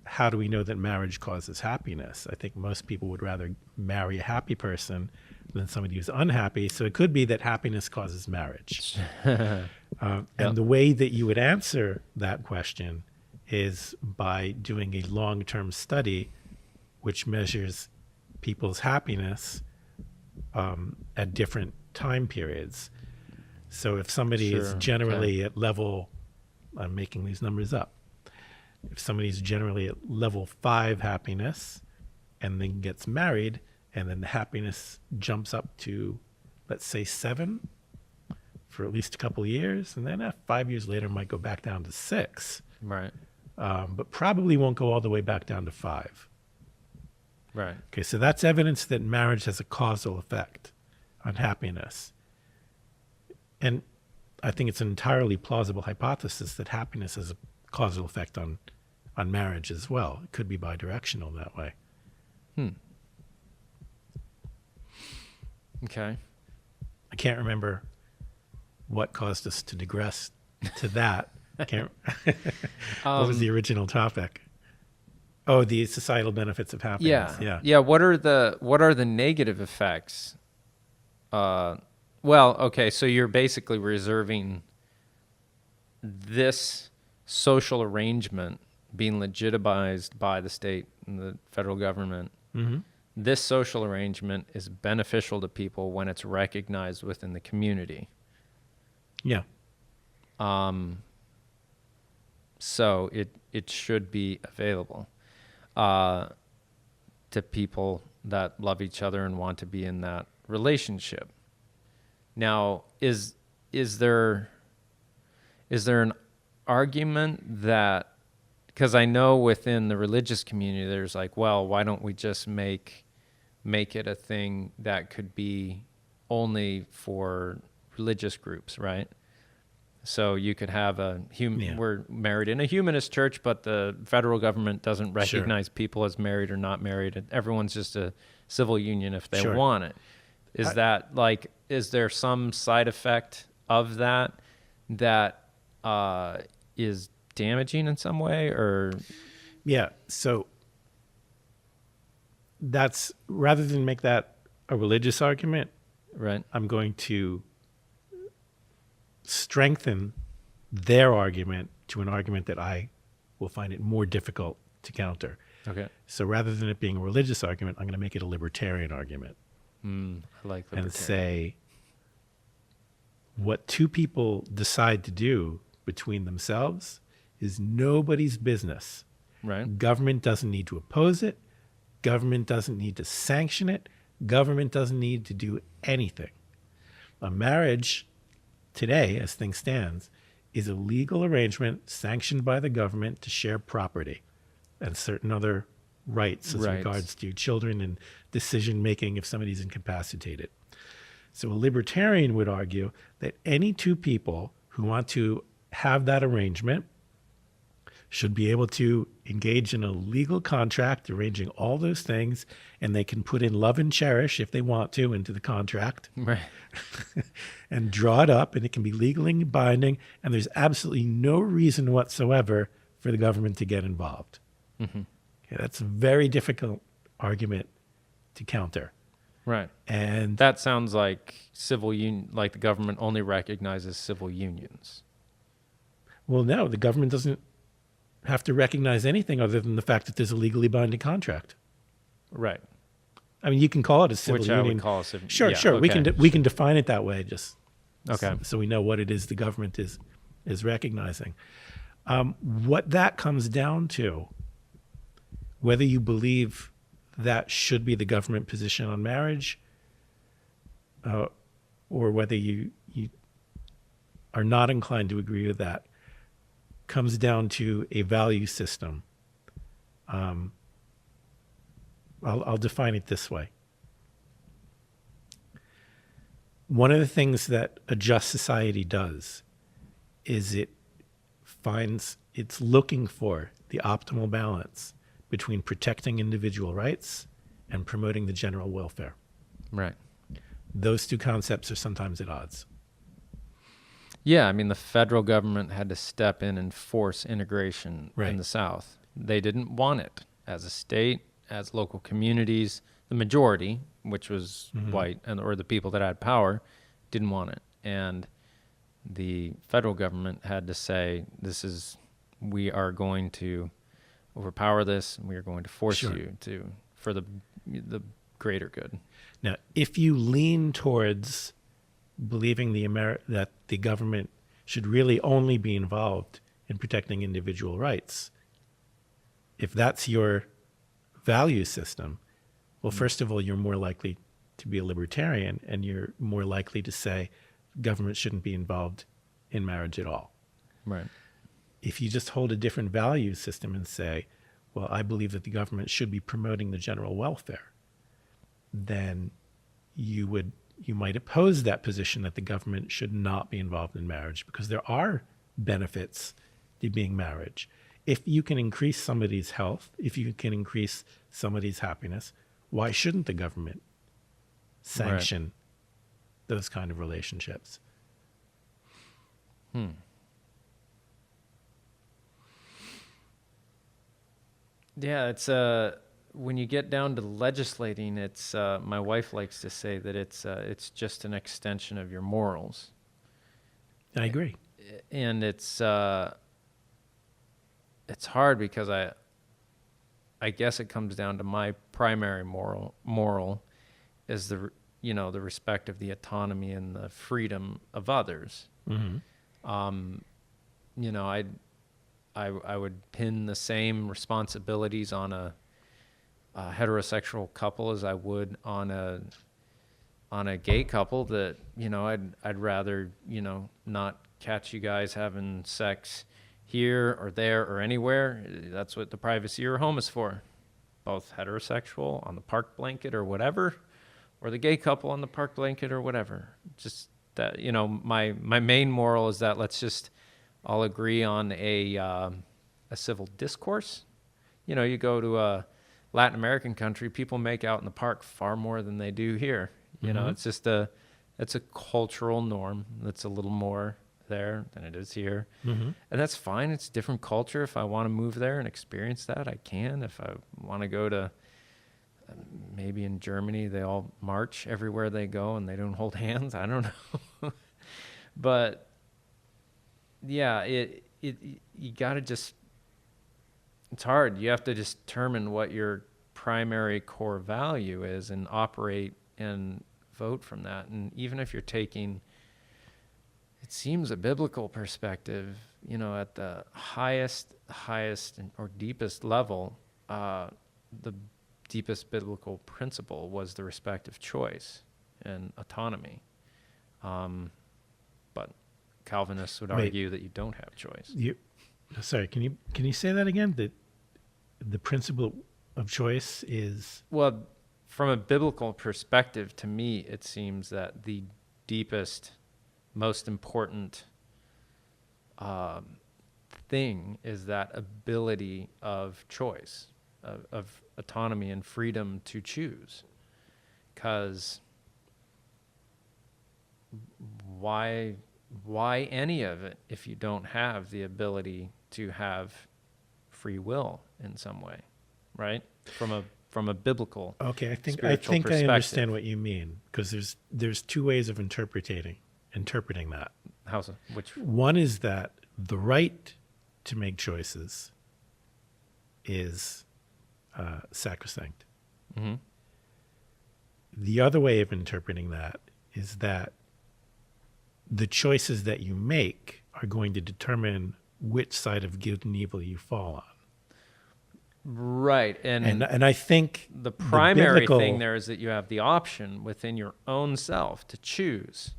how do we know that marriage causes happiness? I think most people would rather marry a happy person than somebody who's unhappy. So it could be that happiness causes marriage. And the way that you would answer that question is by doing a long-term study which measures people's happiness at different time periods. So if somebody is generally at level, I'm making these numbers up, if somebody's generally at level 5 happiness and then gets married, and then the happiness jumps up to, let's say, 7 for at least a couple of years, and then 5 years later might go back down to 6. Right. But probably won't go all the way back down to 5. Right. Okay, so that's evidence that marriage has a causal effect on happiness. And I think it's an entirely plausible hypothesis that happiness has a causal effect on marriage as well. It could be bidirectional that way. Okay. I can't remember what caused us to digress to that. What was the original topic? Oh, the societal benefits of happiness. Yeah. What are the negative effects? Well, okay, so you're basically reserving this social arrangement being legitimized by the state and the federal government. Mm-hmm. This social arrangement is beneficial to people when it's recognized within the community. Yeah. So it should be available to people that love each other and want to be in that relationship. Now, is there an argument that, because I know within the religious community there's like, well, why don't we just make it a thing that could be only for religious groups, right? So you could have we're married in a humanist church, but the federal government doesn't recognize people as married or not married. Everyone's just a civil union if they want it. Is that like, is there some side effect of that is damaging in some way, or? Yeah. So that's, rather than make that a religious argument, right, I'm going to strengthen their argument to an argument that I will find it more difficult to counter. Okay. So rather than it being a religious argument, I'm going to make it a libertarian argument. I like libertarian. And say what two people decide to do between themselves is nobody's business. Right. Government doesn't need to oppose it. Government doesn't need to sanction it. Government doesn't need to do anything. A marriage today, as things stand, is a legal arrangement sanctioned by the government to share property and certain other rights as regards to children and decision-making if somebody's incapacitated. So a libertarian would argue that any two people who want to have that arrangement should be able to engage in a legal contract arranging all those things, and they can put in love and cherish if they want to into the contract. Right. And draw it up, and it can be legally binding, and there's absolutely no reason whatsoever for the government to get involved. Okay, that's a very difficult argument to counter. Right. And that sounds like like the government only recognizes civil unions. Well, no, the government doesn't have to recognize anything other than the fact that there's a legally binding contract. Right. I mean, you can call it a civil union. Which I would call a civil. Sure, yeah, sure. Okay. We can define it that way, just okay. So we know what it is the government is recognizing. What that comes down to, whether you believe that should be the government position on marriage, or whether you are not inclined to agree with that, comes down to a value system. I'll define it this way. One of the things that a just society does is it's looking for the optimal balance between protecting individual rights and promoting the general welfare. Right. Those two concepts are sometimes at odds. Yeah, I mean, the federal government had to step in and force integration in the South. They didn't want it as a state, as local communities. The majority, which was white, or the people that had power, didn't want it. And the federal government had to say, we are going to overpower this, and we are going to force you for the greater good. Now, if you lean towards believing that the government should really only be involved in protecting individual rights, if that's your value system, well, first of all, you're more likely to be a libertarian, and you're more likely to say government shouldn't be involved in marriage at all. Right. If you just hold a different value system and say, well, I believe that the government should be promoting the general welfare, then you might oppose that position that the government should not be involved in marriage, because there are benefits to being marriage. If you can increase somebody's health, if you can increase somebody's happiness, why shouldn't the government sanction those kind of relationships? Yeah, it's when you get down to legislating, it's my wife likes to say that it's just an extension of your morals. I agree. And it's hard because I guess it comes down to my primary moral is the respect of the autonomy and the freedom of others. I would pin the same responsibilities on a heterosexual couple as I would on a gay couple. That I'd rather not catch you guys having sex here or there or anywhere. That's what the privacy of your home is for. Both heterosexual on the park blanket or whatever, or the gay couple on the park blanket or whatever. Just That, my main moral is that let's just all agree on a civil discourse. You go to a Latin American country, people make out in the park far more than they do here. It's just it's a cultural norm that's a little more there than it is here. And that's fine. It's a different culture. If I want to move there and experience that, I can. If I want to go to, maybe in Germany, they all march everywhere they go and they don't hold hands. I don't know. But yeah, you got to just, it's hard. You have to just determine what your primary core value is and operate and vote from that. And even if you're taking, it seems a biblical perspective, at the highest or deepest level, the deepest biblical principle was the respect of choice and autonomy. But Calvinists would argue that you don't have choice. Sorry, can you say that again? That the principle of choice is... Well, from a biblical perspective, to me, it seems that the deepest, most important thing is that ability of choice, of autonomy and freedom to choose. Because why any of it if you don't have the ability to have free will in some way, right? From a biblical, okay, I think I understand what you mean, because there's two ways of interpreting that. How's it? Which one is that the right to make choices is sacrosanct. Mm-hmm. The other way of interpreting that is that the choices that you make are going to determine which side of good and evil you fall on. Right. And I think the primary thing there is that you have the option within your own self to choose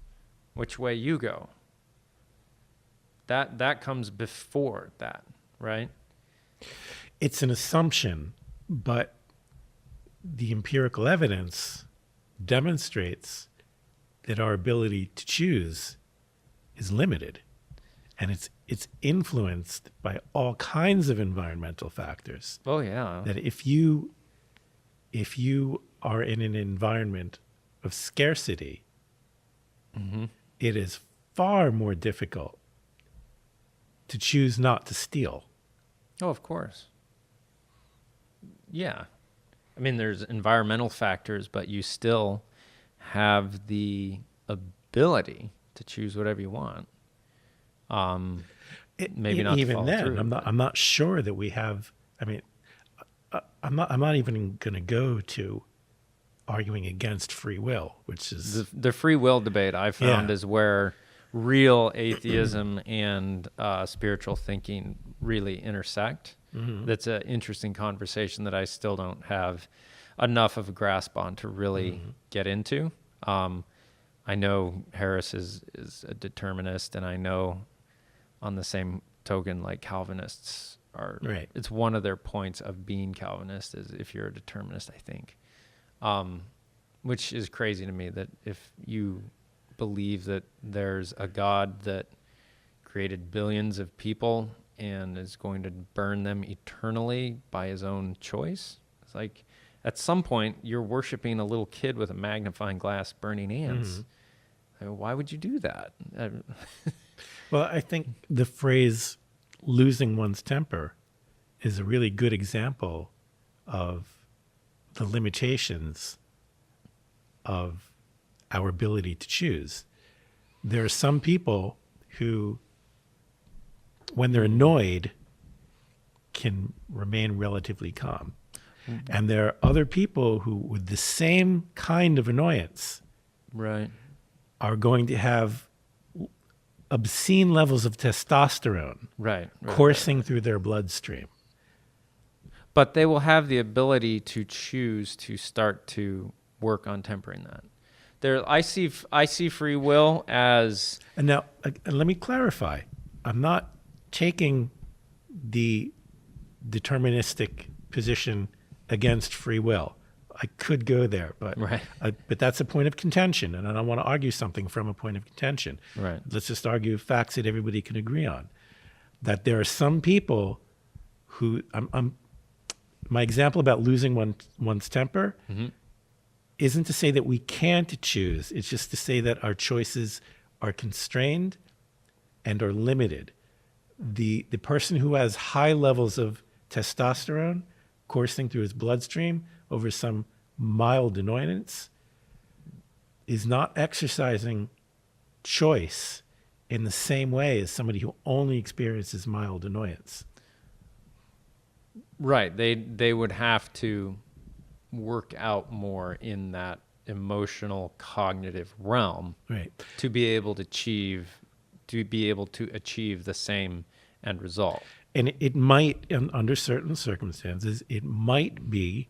which way you go. That comes before that, right? It's an assumption, but the empirical evidence demonstrates that our ability to choose is limited, and it's influenced by all kinds of environmental factors. Oh yeah. That if you are in an environment of scarcity, mm-hmm. it is far more difficult to choose not to steal. Oh, of course. Yeah. I mean, there's environmental factors, but you still have the ability to choose whatever you want. Maybe not even then. Through, I'm not sure that we have. I mean, I'm not even going to go to arguing against free will, which is the free will debate. I found is where real atheism and spiritual thinking really intersect. Mm-hmm. That's an interesting conversation that I still don't have enough of a grasp on to really get into. I know Harris is a determinist, and I know on the same token, like Calvinists are, right. It's one of their points of being Calvinist is if you're a determinist, I think, which is crazy to me that if you believe that there's a God that created billions of people and is going to burn them eternally by his own choice, it's like at some point you're worshiping a little kid with a magnifying glass burning ants. Mm-hmm. I mean, why would you do that? Well, I think the phrase losing one's temper is a really good example of the limitations of our ability to choose. There are some people who, when they're annoyed, can remain relatively calm. Mm-hmm. And there are other people who, with the same kind of annoyance, right, are going to have obscene levels of testosterone coursing through their bloodstream. But they will have the ability to choose to start to work on tempering that. I see free will as... And now, let me clarify. I'm not taking the deterministic position against free will. I could go there, but Right. But that's a point of contention, and I don't want to argue something from a point of contention. Right. Let's just argue facts that everybody can agree on. That there are some people who my example about losing one's temper isn't to say that we can't choose. It's just to say that our choices are constrained and are limited. The person who has high levels of testosterone coursing through his bloodstream over some mild annoyance is not exercising choice in the same way as somebody who only experiences mild annoyance. Right. They would have to work out more in that emotional cognitive realm, right, to be able to achieve the same end result. And it might, under certain circumstances, it might be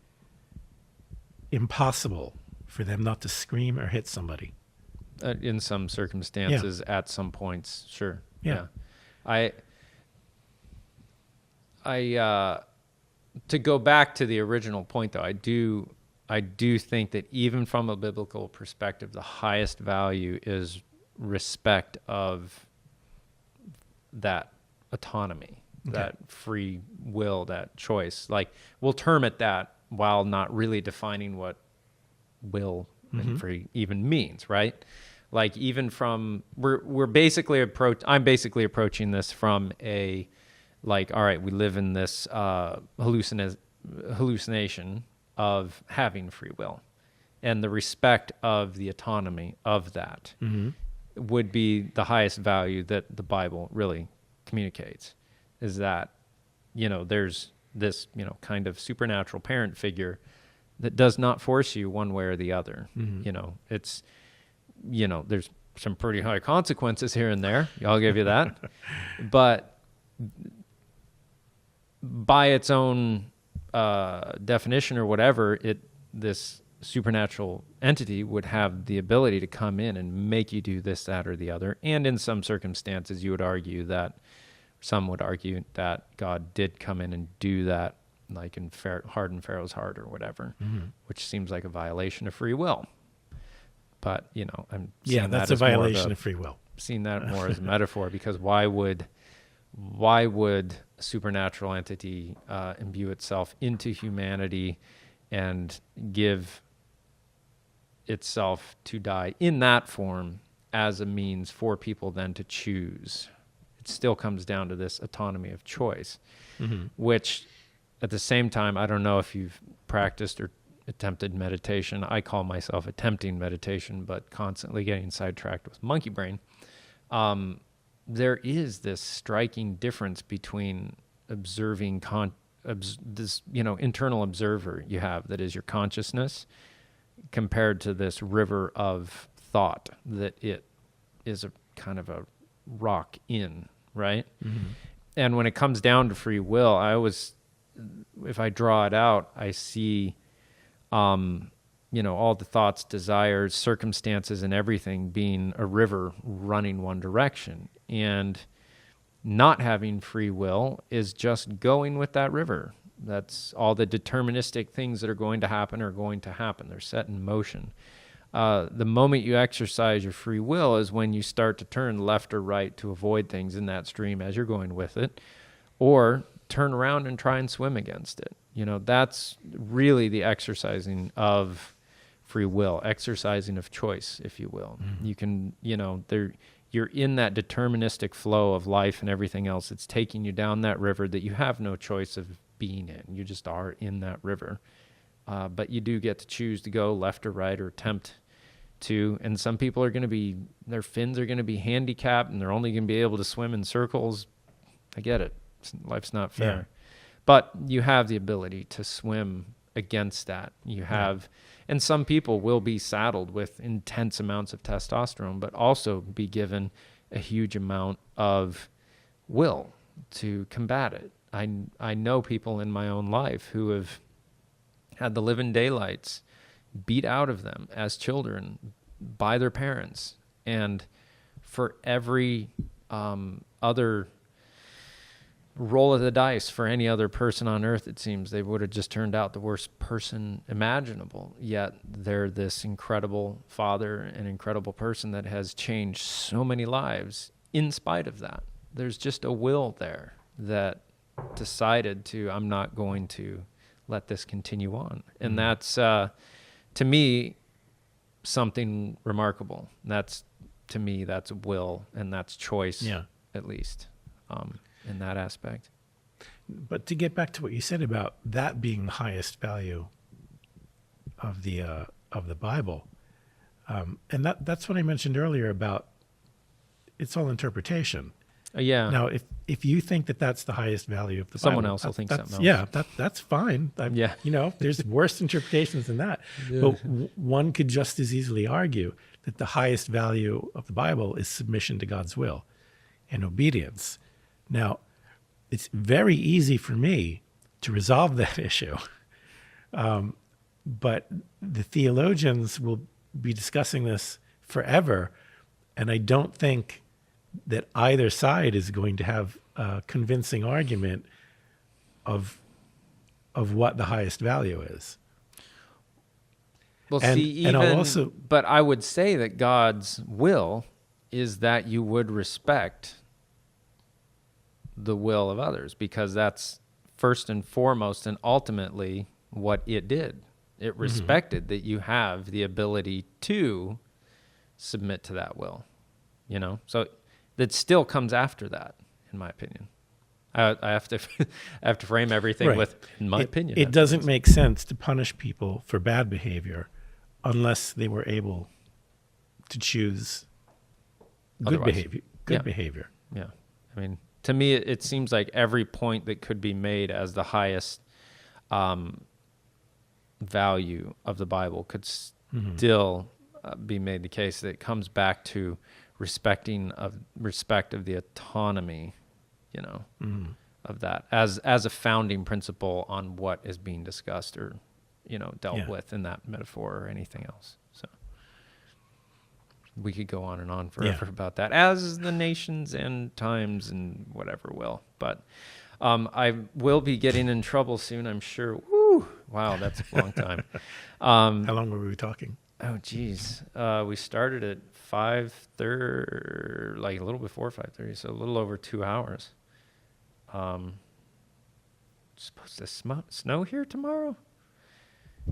impossible for them not to scream or hit somebody. In some circumstances, at some points, sure. Yeah. I to go back to the original point, though, I do think that even from a biblical perspective, the highest value is respect of that autonomy, that free will, that choice. Like, we'll term it that while not really defining what will and free even means, right? Like, even from, I'm basically approaching this from a, like, all right, we live in this hallucination of having free will, and the respect of the autonomy of that would be the highest value that the Bible really communicates, is that, there's this, kind of supernatural parent figure that does not force you one way or the other. It's, there's some pretty high consequences here and there. I'll give you that. But by its own definition or whatever, this supernatural entity would have the ability to come in and make you do this, that, or the other. And in some circumstances, some would argue that God did come in and do that, like harden Pharaoh's heart or whatever, which seems like a violation of free will. But, I'm seeing that's that a violation of free will. Seeing that more as a metaphor, because why would a supernatural entity imbue itself into humanity and give itself to die in that form as a means for people then to choose? It still comes down to this autonomy of choice, which at the same time, I don't know if you've practiced or attempted meditation. I call myself attempting meditation, but constantly getting sidetracked with monkey brain. There is this striking difference between observing this, internal observer you have that is your consciousness, compared to this river of thought that it is a kind of a rock in, right? And when it comes down to free will, if I draw it out, I see, all the thoughts, desires, circumstances, and everything being a river running one direction. And not having free will is just going with that river. That's all the deterministic things that are going to happen. They're set in motion. The moment you exercise your free will is when you start to turn left or right to avoid things in that stream as you're going with it, or turn around and try and swim against it. That's really the exercising of free will, exercising of choice, if you will. You can, you're in that deterministic flow of life and everything else. It's taking you down that river that you have no choice of being in. You just are in that river. But you do get to choose to go left or right, or attempt to. And some people are going to be, their fins are going to be handicapped and they're only going to be able to swim in circles. I get it. Life's not fair. Yeah. But you have the ability to swim against that. You have, and some people will be saddled with intense amounts of testosterone, but also be given a huge amount of will to combat it. I know people in my own life who have had the living daylights beat out of them as children by their parents. And for every other roll of the dice for any other person on earth, it seems they would have just turned out the worst person imaginable. Yet they're this incredible father, an incredible person that has changed so many lives in spite of that. There's just a will there that decided I'm not going to let this continue on. And that's, to me, something remarkable. To me, that's will and that's choice, at least, in that aspect. But to get back to what you said about that being the highest value of the Bible, and that's what I mentioned earlier about it's all interpretation. Yeah. Now, if you think that that's the highest value of the Someone Bible, else will think something else. Yeah, that's fine. Yeah. There's worse interpretations than that. Yeah. But one could just as easily argue that the highest value of the Bible is submission to God's will and obedience. Now, it's very easy for me to resolve that issue, but the theologians will be discussing this forever, and I don't think that either side is going to have a convincing argument of what the highest value is. Well, but I would say that God's will is that you would respect the will of others, because that's first and foremost and ultimately what it did. It respected that you have the ability to submit to that will, So that still comes after that, in my opinion. I have to frame everything with, in my opinion. It doesn't make sense to punish people for bad behavior unless they were able to choose good behavior. Yeah. I mean, to me, it seems like every point that could be made as the highest value of the Bible could still be made the case that it comes back to respect of the autonomy, of that as a founding principle on what is being discussed or, dealt with in that metaphor or anything else. So we could go on and on forever about that, as the nations and times and whatever will. But I will be getting in trouble soon, I'm sure. Woo! Wow, that's a long time. How long were we talking? Oh, geez. We started at 5:30, like a little before 5:30, so a little over 2 hours. Supposed to snow here tomorrow?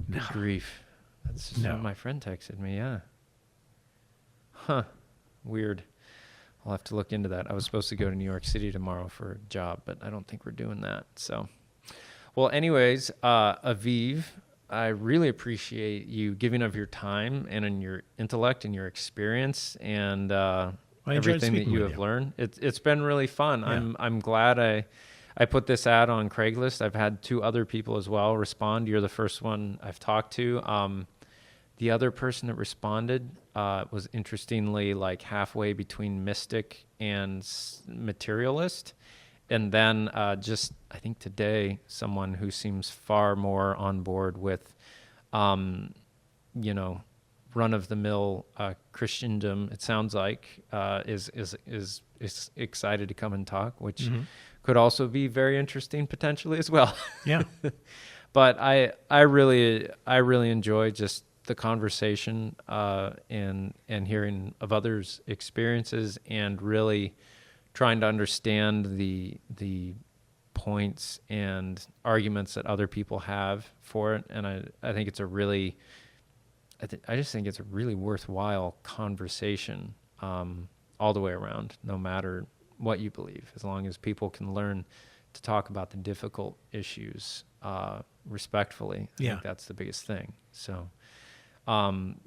Good grief. That's just what my friend texted me, yeah. Huh. Weird. I'll have to look into that. I was supposed to go to New York City tomorrow for a job, but I don't think we're doing that. So, well, anyways, Aviv, I really appreciate you giving of your time and in your intellect and your experience and everything that you have learned. It's been really fun. Yeah. I'm glad I put this ad on Craigslist. I've had 2 other people as well respond. You're the first one I've talked to. The other person that responded was interestingly like halfway between mystic and materialist. And then just, I think today, someone who seems far more on board with, run-of-the-mill Christendom, it sounds like, is excited to come and talk, which could also be very interesting potentially as well. Yeah. But I really enjoy just the conversation and hearing of others' experiences and really trying to understand the points and arguments that other people have for it. And I think it's I just think it's a really worthwhile conversation all the way around, no matter what you believe, as long as people can learn to talk about the difficult issues respectfully. I think that's the biggest thing. So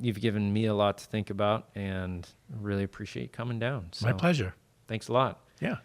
you've given me a lot to think about and really appreciate you coming down. So, my pleasure. Thanks a lot. Yeah.